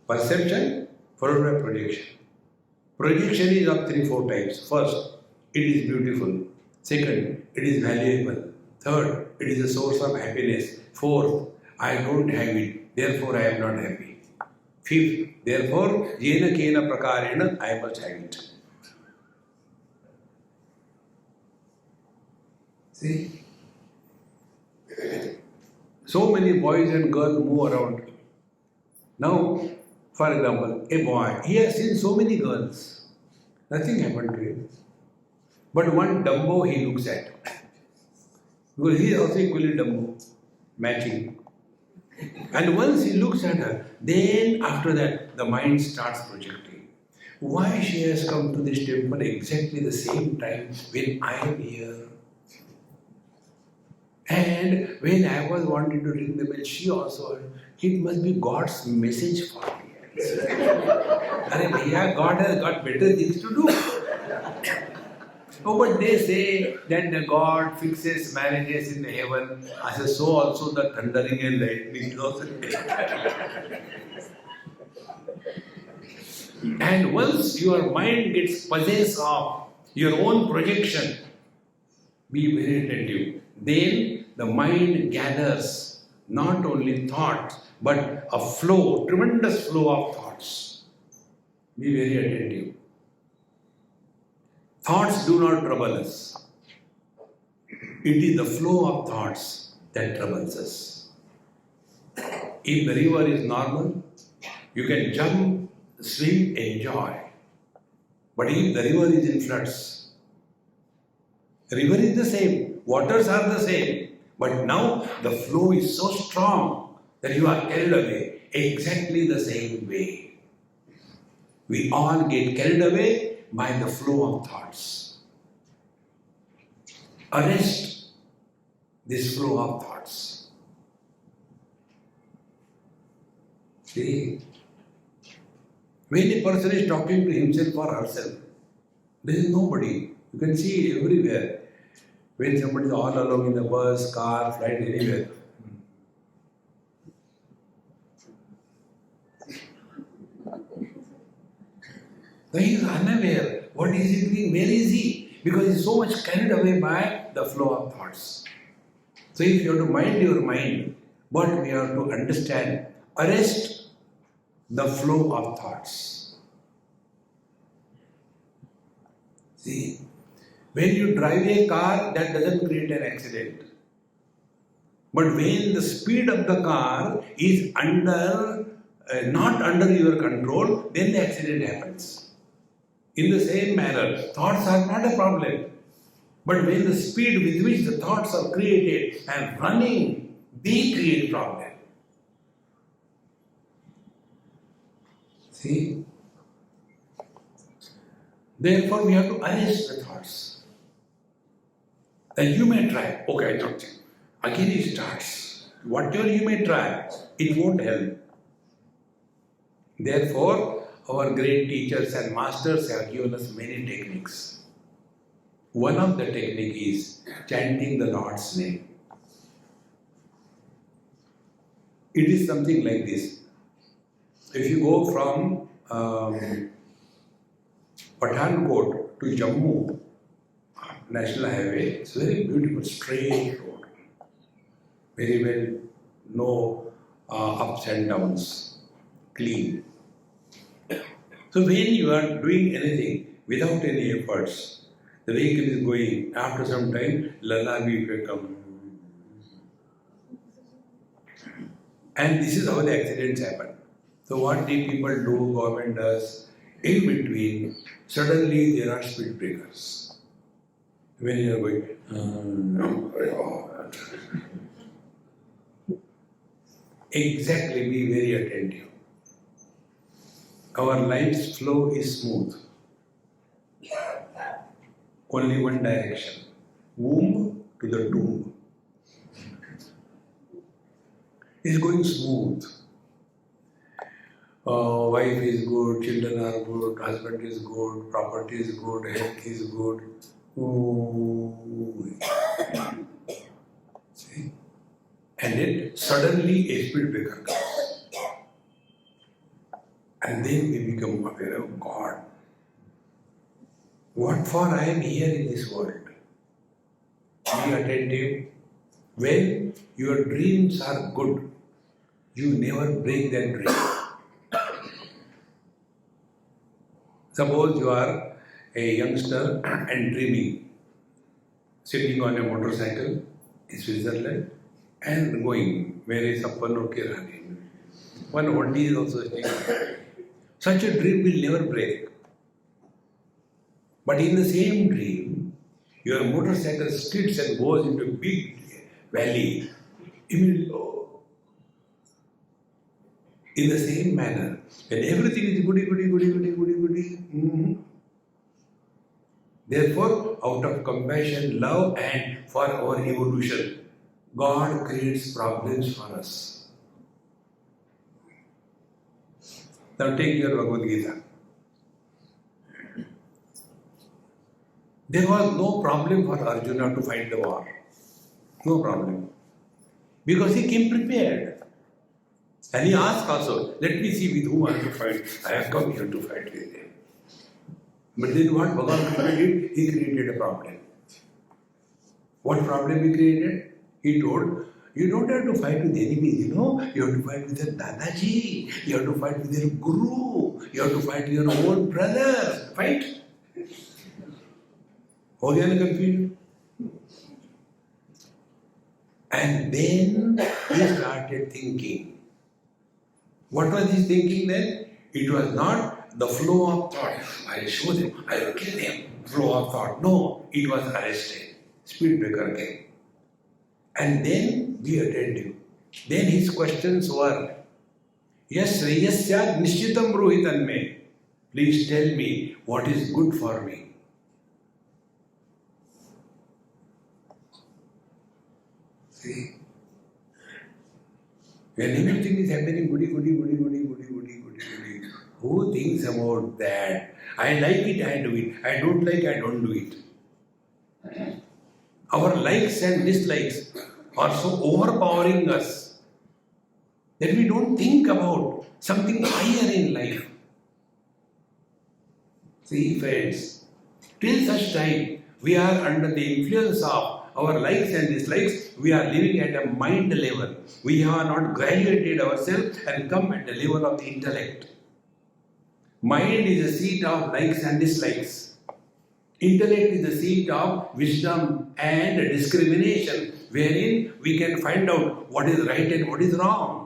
Perception followed by projection. Projection is of 3-4 types. First, it is beautiful. Second, it is valuable. Third, it is a source of happiness. Fourth, I don't have it, therefore I am not happy. Fifth, therefore, jena kena prakarena, I must have it. See? So many boys and girls move around. Now, for example, a boy, he has seen so many girls. Nothing happened to him. But one Dumbo he looks at. Because he is also equally Dumbo, matching. And once he looks at her, then after that, the mind starts projecting. Why she has come to this temple exactly the same time when I am here? And when I was wanting to ring the bell, she also heard. It must be God's message for me. Arey bhaiya, God has got better things to do. Oh, but they say that the God fixes marriages in heaven. I say, so also the thundering and lightning is also there. And once your mind gets possessed of your own projection, be very attentive. Then the mind gathers not only thoughts, but a flow, tremendous flow of thoughts. Be very attentive. Thoughts do not trouble us. It is the flow of thoughts that troubles us. If the river is normal, you can jump, swim, enjoy. But if the river is in floods, the river is the same, waters are the same, but now the flow is so strong that you are carried away exactly the same way. We all get carried away by the flow of thoughts. Arrest this flow of thoughts. See, when a person is talking to himself or herself, there is nobody. You can see it everywhere. When somebody is all alone in the bus, car, flight, anywhere. He is unaware. What is he doing? Where is he? Because he is so much carried away by the flow of thoughts. So if you have to mind your mind, what we have to understand, arrest the flow of thoughts. See, when you drive a car, that doesn't create an accident. But when the speed of the car is not under your control, then the accident happens. In the same manner, thoughts are not a problem. But when the speed with which the thoughts are created and running, they create problem. See? Therefore, we have to arrest the thoughts. And you may try. Okay, I don't think. Again it starts. Whatever you may try, it won't help. Therefore, our great teachers and masters have given us many techniques. One of the technique is chanting the Lord's name. It is something like this. If you go from Pathankot to Jammu National Highway, it's very beautiful, straight road. Very well, no ups and downs, clean. So when you are doing anything without any efforts, the vehicle is going, after some time, lullaby will come. And this is how the accidents happen. So what the people do, government does, in between, suddenly there are speed breakers. When you are going, exactly, be very attentive. Our life's flow is smooth. Only one direction. Womb to the tomb. It's going smooth. Wife is good, children are good, husband is good, property is good, health is good. Ooh. See? And then suddenly a speed breaker comes. And then we become aware of God. What for I am here in this world? Be attentive. When your dreams are good, you never break that dream. Suppose you are a youngster and dreaming, sitting on a motorcycle in Switzerland and going, where is Appano Kirani? One oldie is also staying. Such a dream will never break. But in the same dream, your motorcycle skids and goes into a big valley. Immediately, in the same manner, when everything is goody. Therefore, out of compassion, love, and for our evolution, God creates problems for us. Now take your Bhagavad Gita. There was no problem for Arjuna to fight the war. No problem. Because he came prepared. And he asked also, let me see with whom I have to fight. I have come here to fight with him. But then what Bhagavan Krishna did? He created a problem. What problem he created? He told, you don't have to fight with enemies, you know. You have to fight with your Dadaji. You have to fight with your Guru. You have to fight with your own brother. Fight. Ho gaya na confusion? And then he started thinking. What was his thinking then? It was not the flow of thought. I'll show them, I'll kill them. Flow of thought. No, it was arrested. Speed breaker came. And then be attentive. Then his questions were, Yes, Shreyasya Nishchitam Rohitan me. Please tell me what is good for me. See? When everything is happening, goody. Who thinks about that? I like it, I do it. I don't like, I don't do it. Our likes and dislikes are so overpowering us that we don't think about something higher in life. See, friends, till such time we are under the influence of our likes and dislikes, we are living at a mind level. We have not graduated ourselves and come at the level of the intellect. Mind is the seat of likes and dislikes. Intellect is the seat of wisdom and discrimination, wherein we can find out what is right and what is wrong.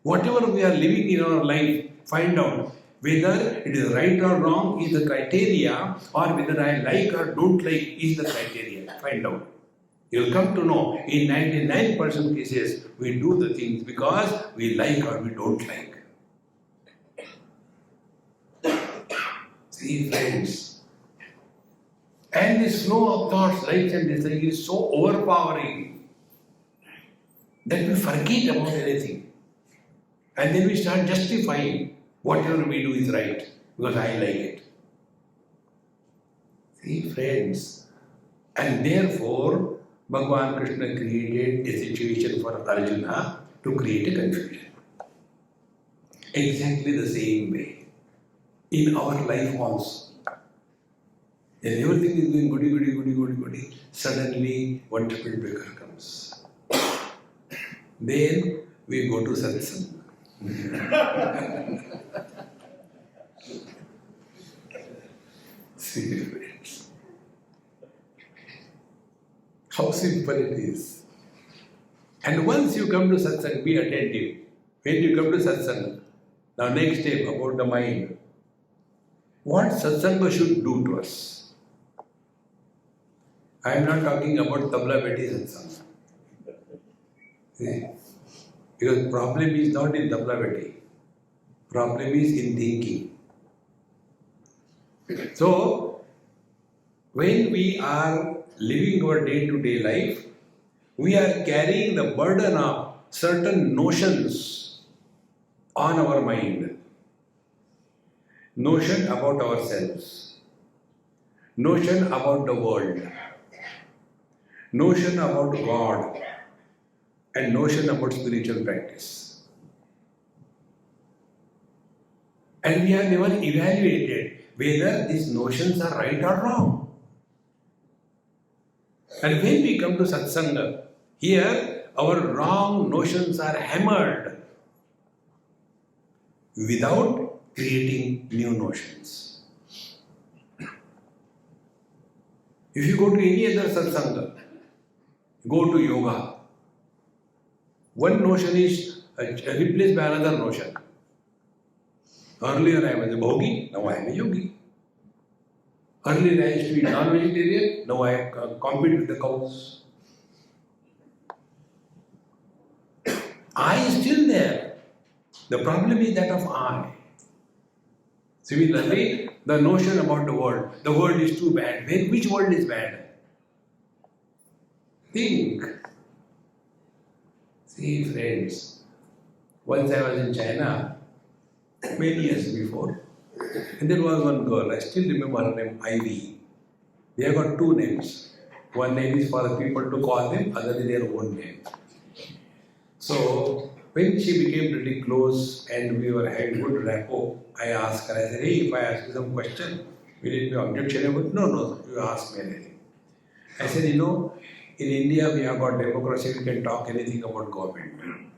Whatever we are living in our life, find out whether it is right or wrong is the criteria, or whether I like or don't like is the criteria. Find out. You will come to know in 99% cases we do the things because we like or we don't like. See, friends, and this flow of thoughts, likes and dislikes is so overpowering that we forget about anything. And then we start justifying whatever we do is right because I like it. See, friends, and therefore Bhagavan Krishna created a situation for Arjuna to create a confusion. Exactly the same way in our life also. When everything is going goody, suddenly one speed breaker comes. Then we go to satsang. See, friends, how simple it is. And once you come to satsang, be attentive. When you come to satsang, now next step about the mind. What satsanga should do to us? I am not talking about tabla beti satsanga. See? Because problem is not in tabla beti. Problem is in thinking. So, when we are living our day-to-day life, we are carrying the burden of certain notions on our mind. notion about ourselves, notion about the world, notion about God, and notion about spiritual practice. And we have never evaluated whether these notions are right or wrong. And when we come to satsanga, here our wrong notions are hammered without creating new notions. If you go to any other satsanga, go to yoga, one notion is replaced by another notion. Earlier I was a bhogi, now I am a yogi. Earlier I used to eat non-vegetarian, now I compete with the cows. I is still there. The problem is that of I. Similarly, the notion about the world is too bad. Which world is bad? Think. See, friends, once I was in China, many years before, and there was one girl, I still remember her name, Ivy. They have got two names. One name is for the people to call them, other is their own name. So, when she became pretty close and we were having good rapport, I asked her, I said, hey, if I ask you some question, will it be objectionable? No, you ask me anything. I said, in India we have got democracy, we can talk anything about government.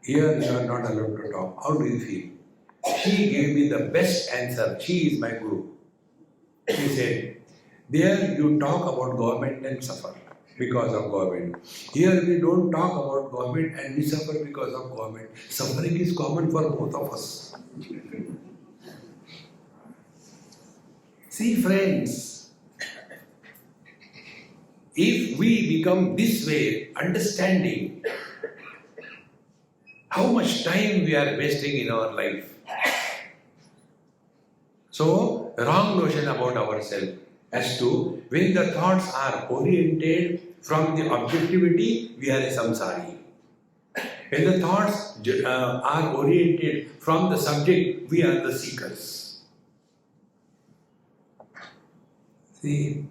Here you are not allowed to talk. How do you feel? She gave me the best answer. She is my guru. She said, there you talk about government and suffer because of government. Here we don't talk about government and we suffer because of government. Suffering is common for both of us. See, friends, if we become this way, understanding how much time we are wasting in our life. So, wrong notion about ourselves as to when the thoughts are oriented from the objectivity, we are a samsari. When the thoughts are oriented from the subject, we are the seekers. See,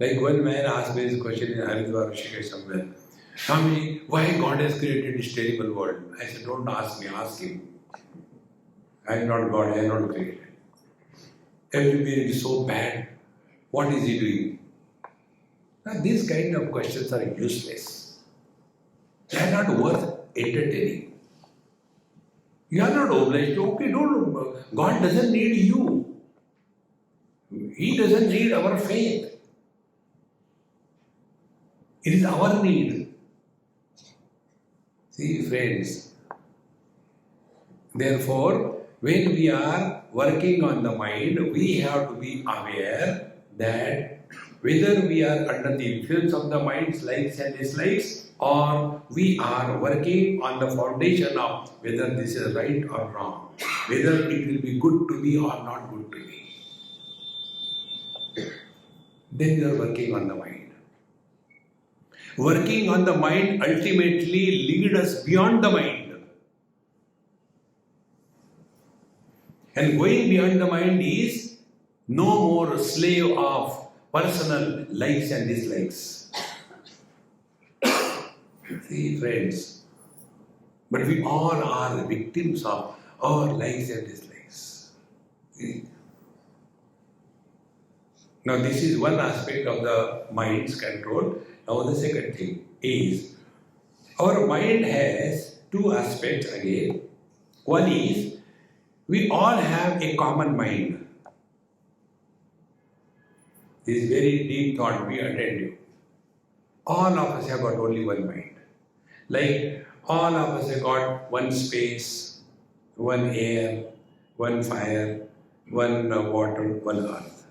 like one man asked me this question in Haridwar, Rishikesh somewhere. Swami, why God has created this terrible world? I said, don't ask me, ask him. I am not God, I am not created. Everywhere is so bad. What is he doing? Now, these kind of questions are useless. They are not worth entertaining. You are not obliged to, okay, God doesn't need you. He doesn't need our faith. It is our need. See, friends, therefore, when we are working on the mind, we have to be aware that whether we are under the influence of the mind's likes and dislikes, or we are working on the foundation of whether this is right or wrong, whether it will be good to me or not good to me. Then you are working on the mind. Working on the mind ultimately leads us beyond the mind. And going beyond the mind is no more slave of personal likes and dislikes. See, friends, but we all are the victims of our likes and dislikes. See? Now, this is one aspect of the mind's control. Now, the second thing is our mind has two aspects again. One is we all have a common mind. This is very deep thought, we attend you. All of us have got only one mind. Like all of us have got one space, one air, one fire, one water, one earth.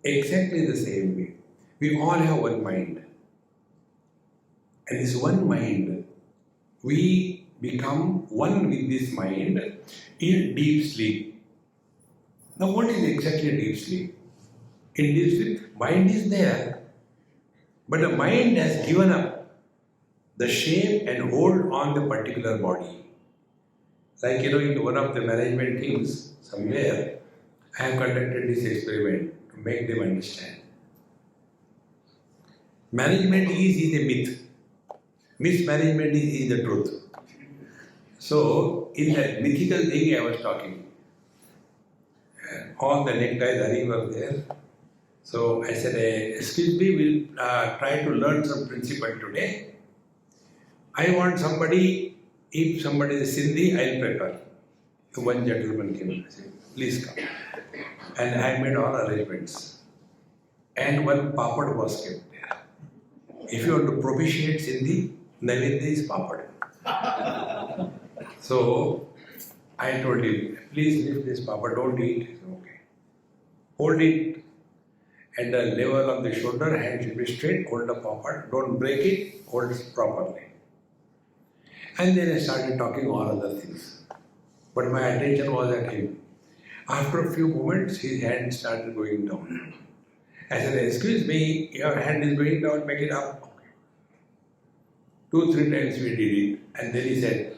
Exactly the same way. We all have one mind. And this one mind, we become one with this mind in deep sleep. Now, what is exactly deep sleep? In deep sleep, mind is there, but the mind has given up the shape and hold on the particular body. Like in one of the management teams somewhere, I have conducted this experiment to make them understand. Management is a myth. Mismanagement is the truth. So, in that mythical thing I was talking, all the neckties Hari were there. So I said, excuse me, we'll try to learn some principle today. I want somebody, if somebody is Sindhi, I'll prepare. So one gentleman came and said, please come. And I made all arrangements. And one papad was kept there. If you want to propitiate Sindhi, Naivedya is papad. So I told him, please lift this papad, don't eat. He said, okay. Hold it at the level of the shoulder, hand should be straight, hold the papad, don't break it, hold it properly. And then I started talking all other things. But my attention was at him. After a few moments, his hand started going down. I said, excuse me, your hand is going down, make it up. Okay. 2-3 times we did it. And then he said,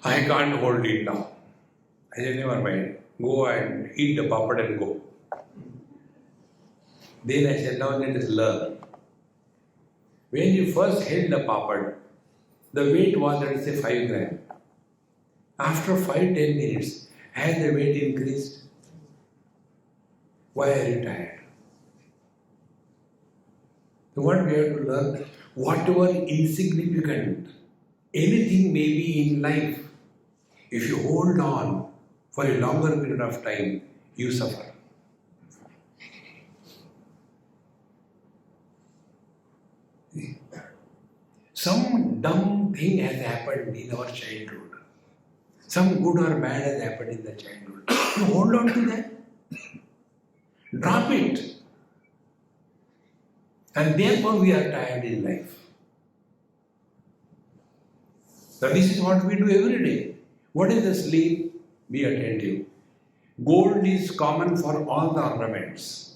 I can't hold it now. I said, never mind. Go and eat the papad and go. Then I said, now let us learn. When you first held the papad, the weight was, let us say, 5 grams. After 5-10 minutes, has the weight increased? Why are you tired? So what we have to learn, whatever insignificant, anything may be in life, if you hold on for a longer period of time, you suffer. Some dumb thing has happened in our childhood. Some good or bad has happened in the childhood. You hold on to that. Drop it. And therefore we are tired in life. So this is what we do every day. What is the sleep? Be attentive. Gold is common for all the ornaments.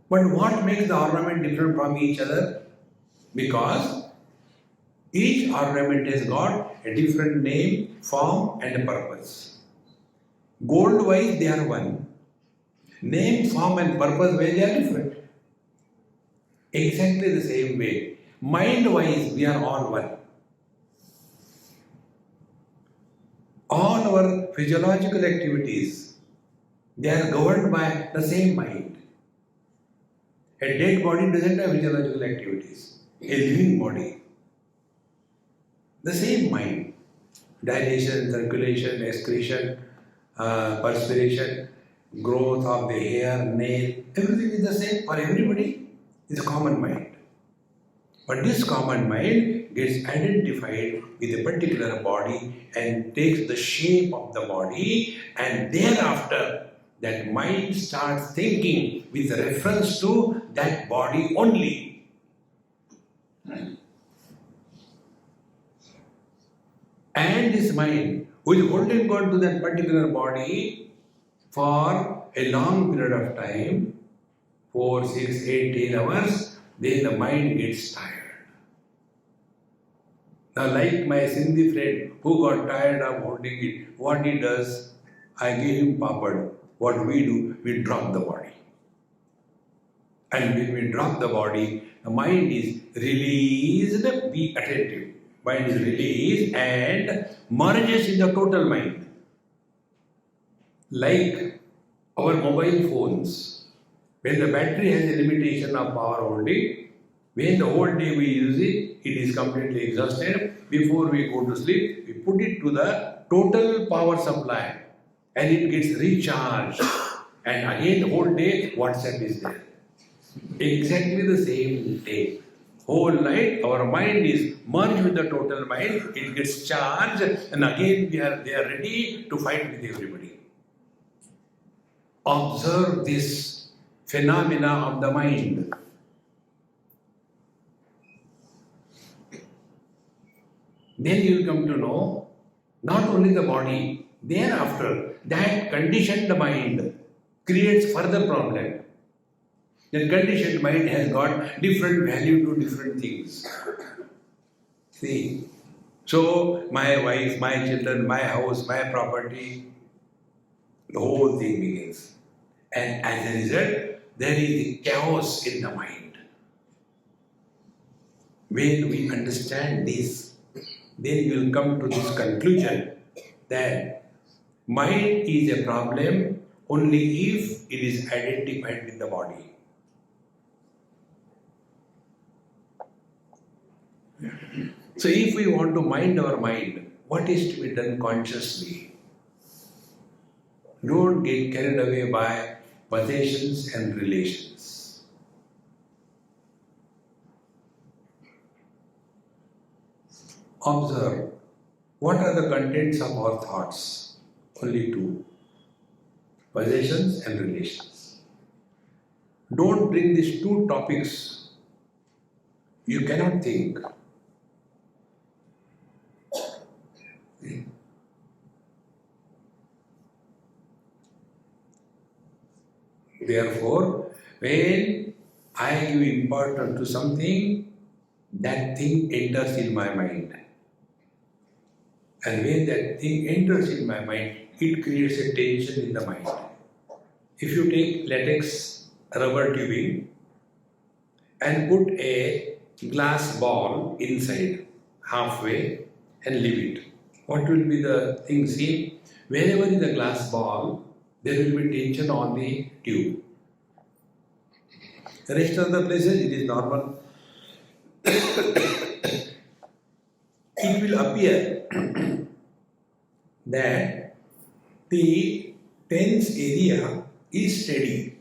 But what makes the ornament different from each other? Because each ornament has got a different name, form and a purpose. Gold-wise they are one. Name, form and purpose-wise they are different. Exactly the same way. Mind-wise we are all one. All our physiological activities, they are governed by the same mind. A dead body doesn't have physiological activities. A living body, the same mind. Dilation, circulation, excretion, perspiration, growth of the hair, nail, everything is the same for everybody. It's a common mind. But this common mind gets identified with a particular body and takes the shape of the body, and thereafter that mind starts thinking with reference to that body only. And this mind, who is holding on to that particular body for a long period of time, 4, 6, 8, 10 hours, then the mind gets tired. Now, like my Sindhi friend who got tired of holding it, what he does, I give him papad. What we do, we drop the body. And when we drop the body, the mind is released, be attentive. Mind is released and merges in the total mind. Like our mobile phones, when the battery has a limitation of power holding, when the whole day we use it, it is completely exhausted. Before we go to sleep, we put it to the total power supply and it gets recharged. And again, the whole day, WhatsApp is there. Exactly the same day. Whole night, our mind is merged with the total mind, it gets charged, and again they are ready to fight with everybody. Observe this phenomena of the mind. Then you will come to know not only the body, thereafter that conditioned mind creates further problem. That conditioned mind has got different value to different things. See, So my wife, my children, my house, my property, the whole thing begins. And as a result, there is chaos in the mind. When we understand this, then you will come to this conclusion that mind is a problem only if it is identified with the body. So if we want to mind our mind, what is to be done consciously? Don't get carried away by possessions and relations. Observe, what are the contents of our thoughts? Only two, possessions and relations. Don't bring these two topics. You cannot think. Therefore, when I give importance to something, that thing enters in my mind. And when that thing enters in my mind, it creates a tension in the mind. If you take latex rubber tubing and put a glass ball inside halfway and leave it, what will be the thing seen? Wherever is a glass ball, there will be tension on the tube. The rest of the places it is normal. It will appear that the tense area is steady.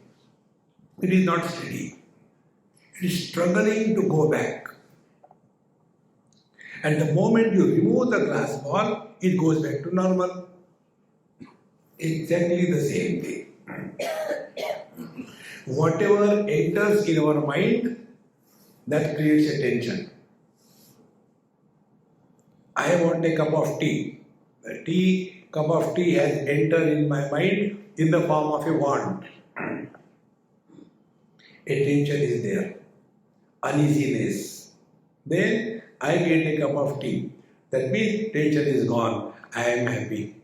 It is not steady. It is struggling to go back. And the moment you remove the glass ball, it goes back to normal. Exactly the same thing. Whatever enters in our mind, that creates a tension. I want a cup of tea. The cup of tea has entered in my mind in the form of a want. A tension is there, uneasiness. Then I get a cup of tea. That means tension is gone. I am happy.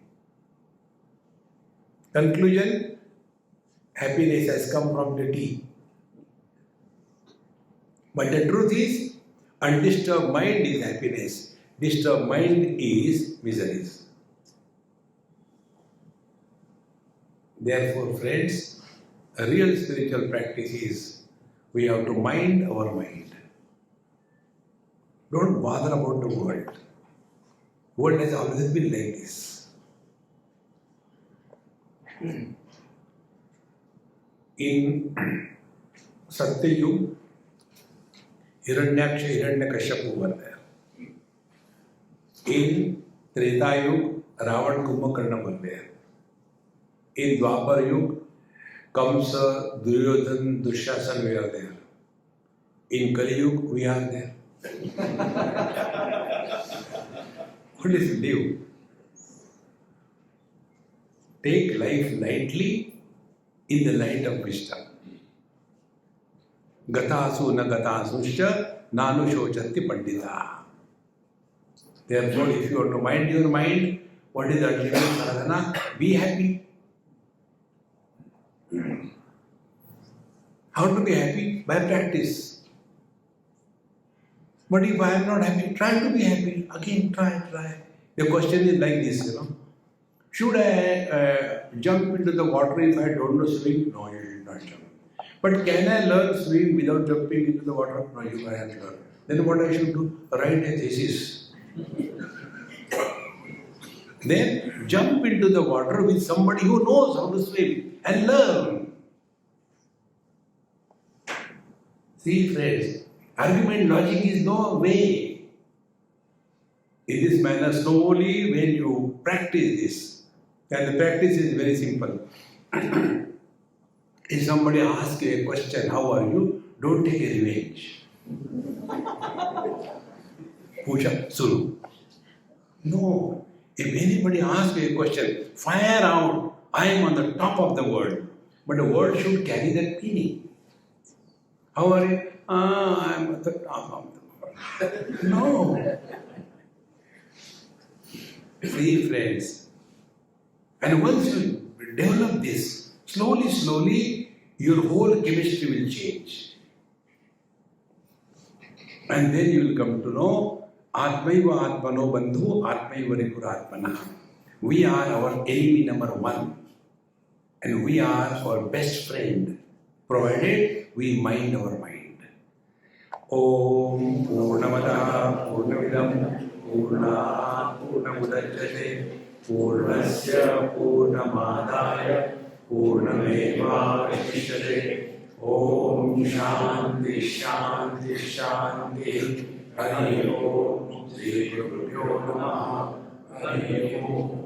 Conclusion, happiness has come from the tea. But the truth is, undisturbed mind is happiness. Disturbed mind is miseries. Therefore, friends, a real spiritual practice is we have to mind our mind. Don't bother about the world. World has always been like this. In Satyayug, Hiranyaksha, Hiranyakashipu were there. In Tretayug, Ravan, Kumbhakarna were there. In Dwapar Yug, Kamsa, Duryodhan, Dushyasan we are there. In Kali Yug, we are there. What is live? Take life lightly in the light of wisdom. Gatasu na gatasuscha nanu shochanti pandita. Therefore, if you want to mind your mind, what is ultimate sadhana? Be happy. How to be happy? By practice. But if I am not happy, try to be happy. Again, try. The question is like this, Should I jump into the water if I don't know swim? No, you should not jump. But can I learn swim without jumping into the water? No, you can't learn. Then what I should do? Write a thesis. Then jump into the water with somebody who knows how to swim and learn. See, friends, argument logic is no way. In this manner, slowly, when you practice this, and the practice is very simple. If somebody asks you a question, how are you? Don't take a revenge. Puja, Suru. No. If anybody asks you a question, fire out. I am on the top of the world. But the word should carry that meaning. How are you? I am at the top of the world. No. See, friends, and once you develop this, slowly, your whole chemistry will change. And then you will come to know, Atmaiva Atmano Bandhu, Atmaiva Rikuratmana. We are our enemy number one. And we are our best friend, provided we mind our mind. Om Purnamada Purnamidam Purnat Purnamudachyate Purnasya Purnamadaya Purnameva Vashishyate. Om Shanti Shanti Shanti. Hari Om. Shri Guru Namaha. Hari Om.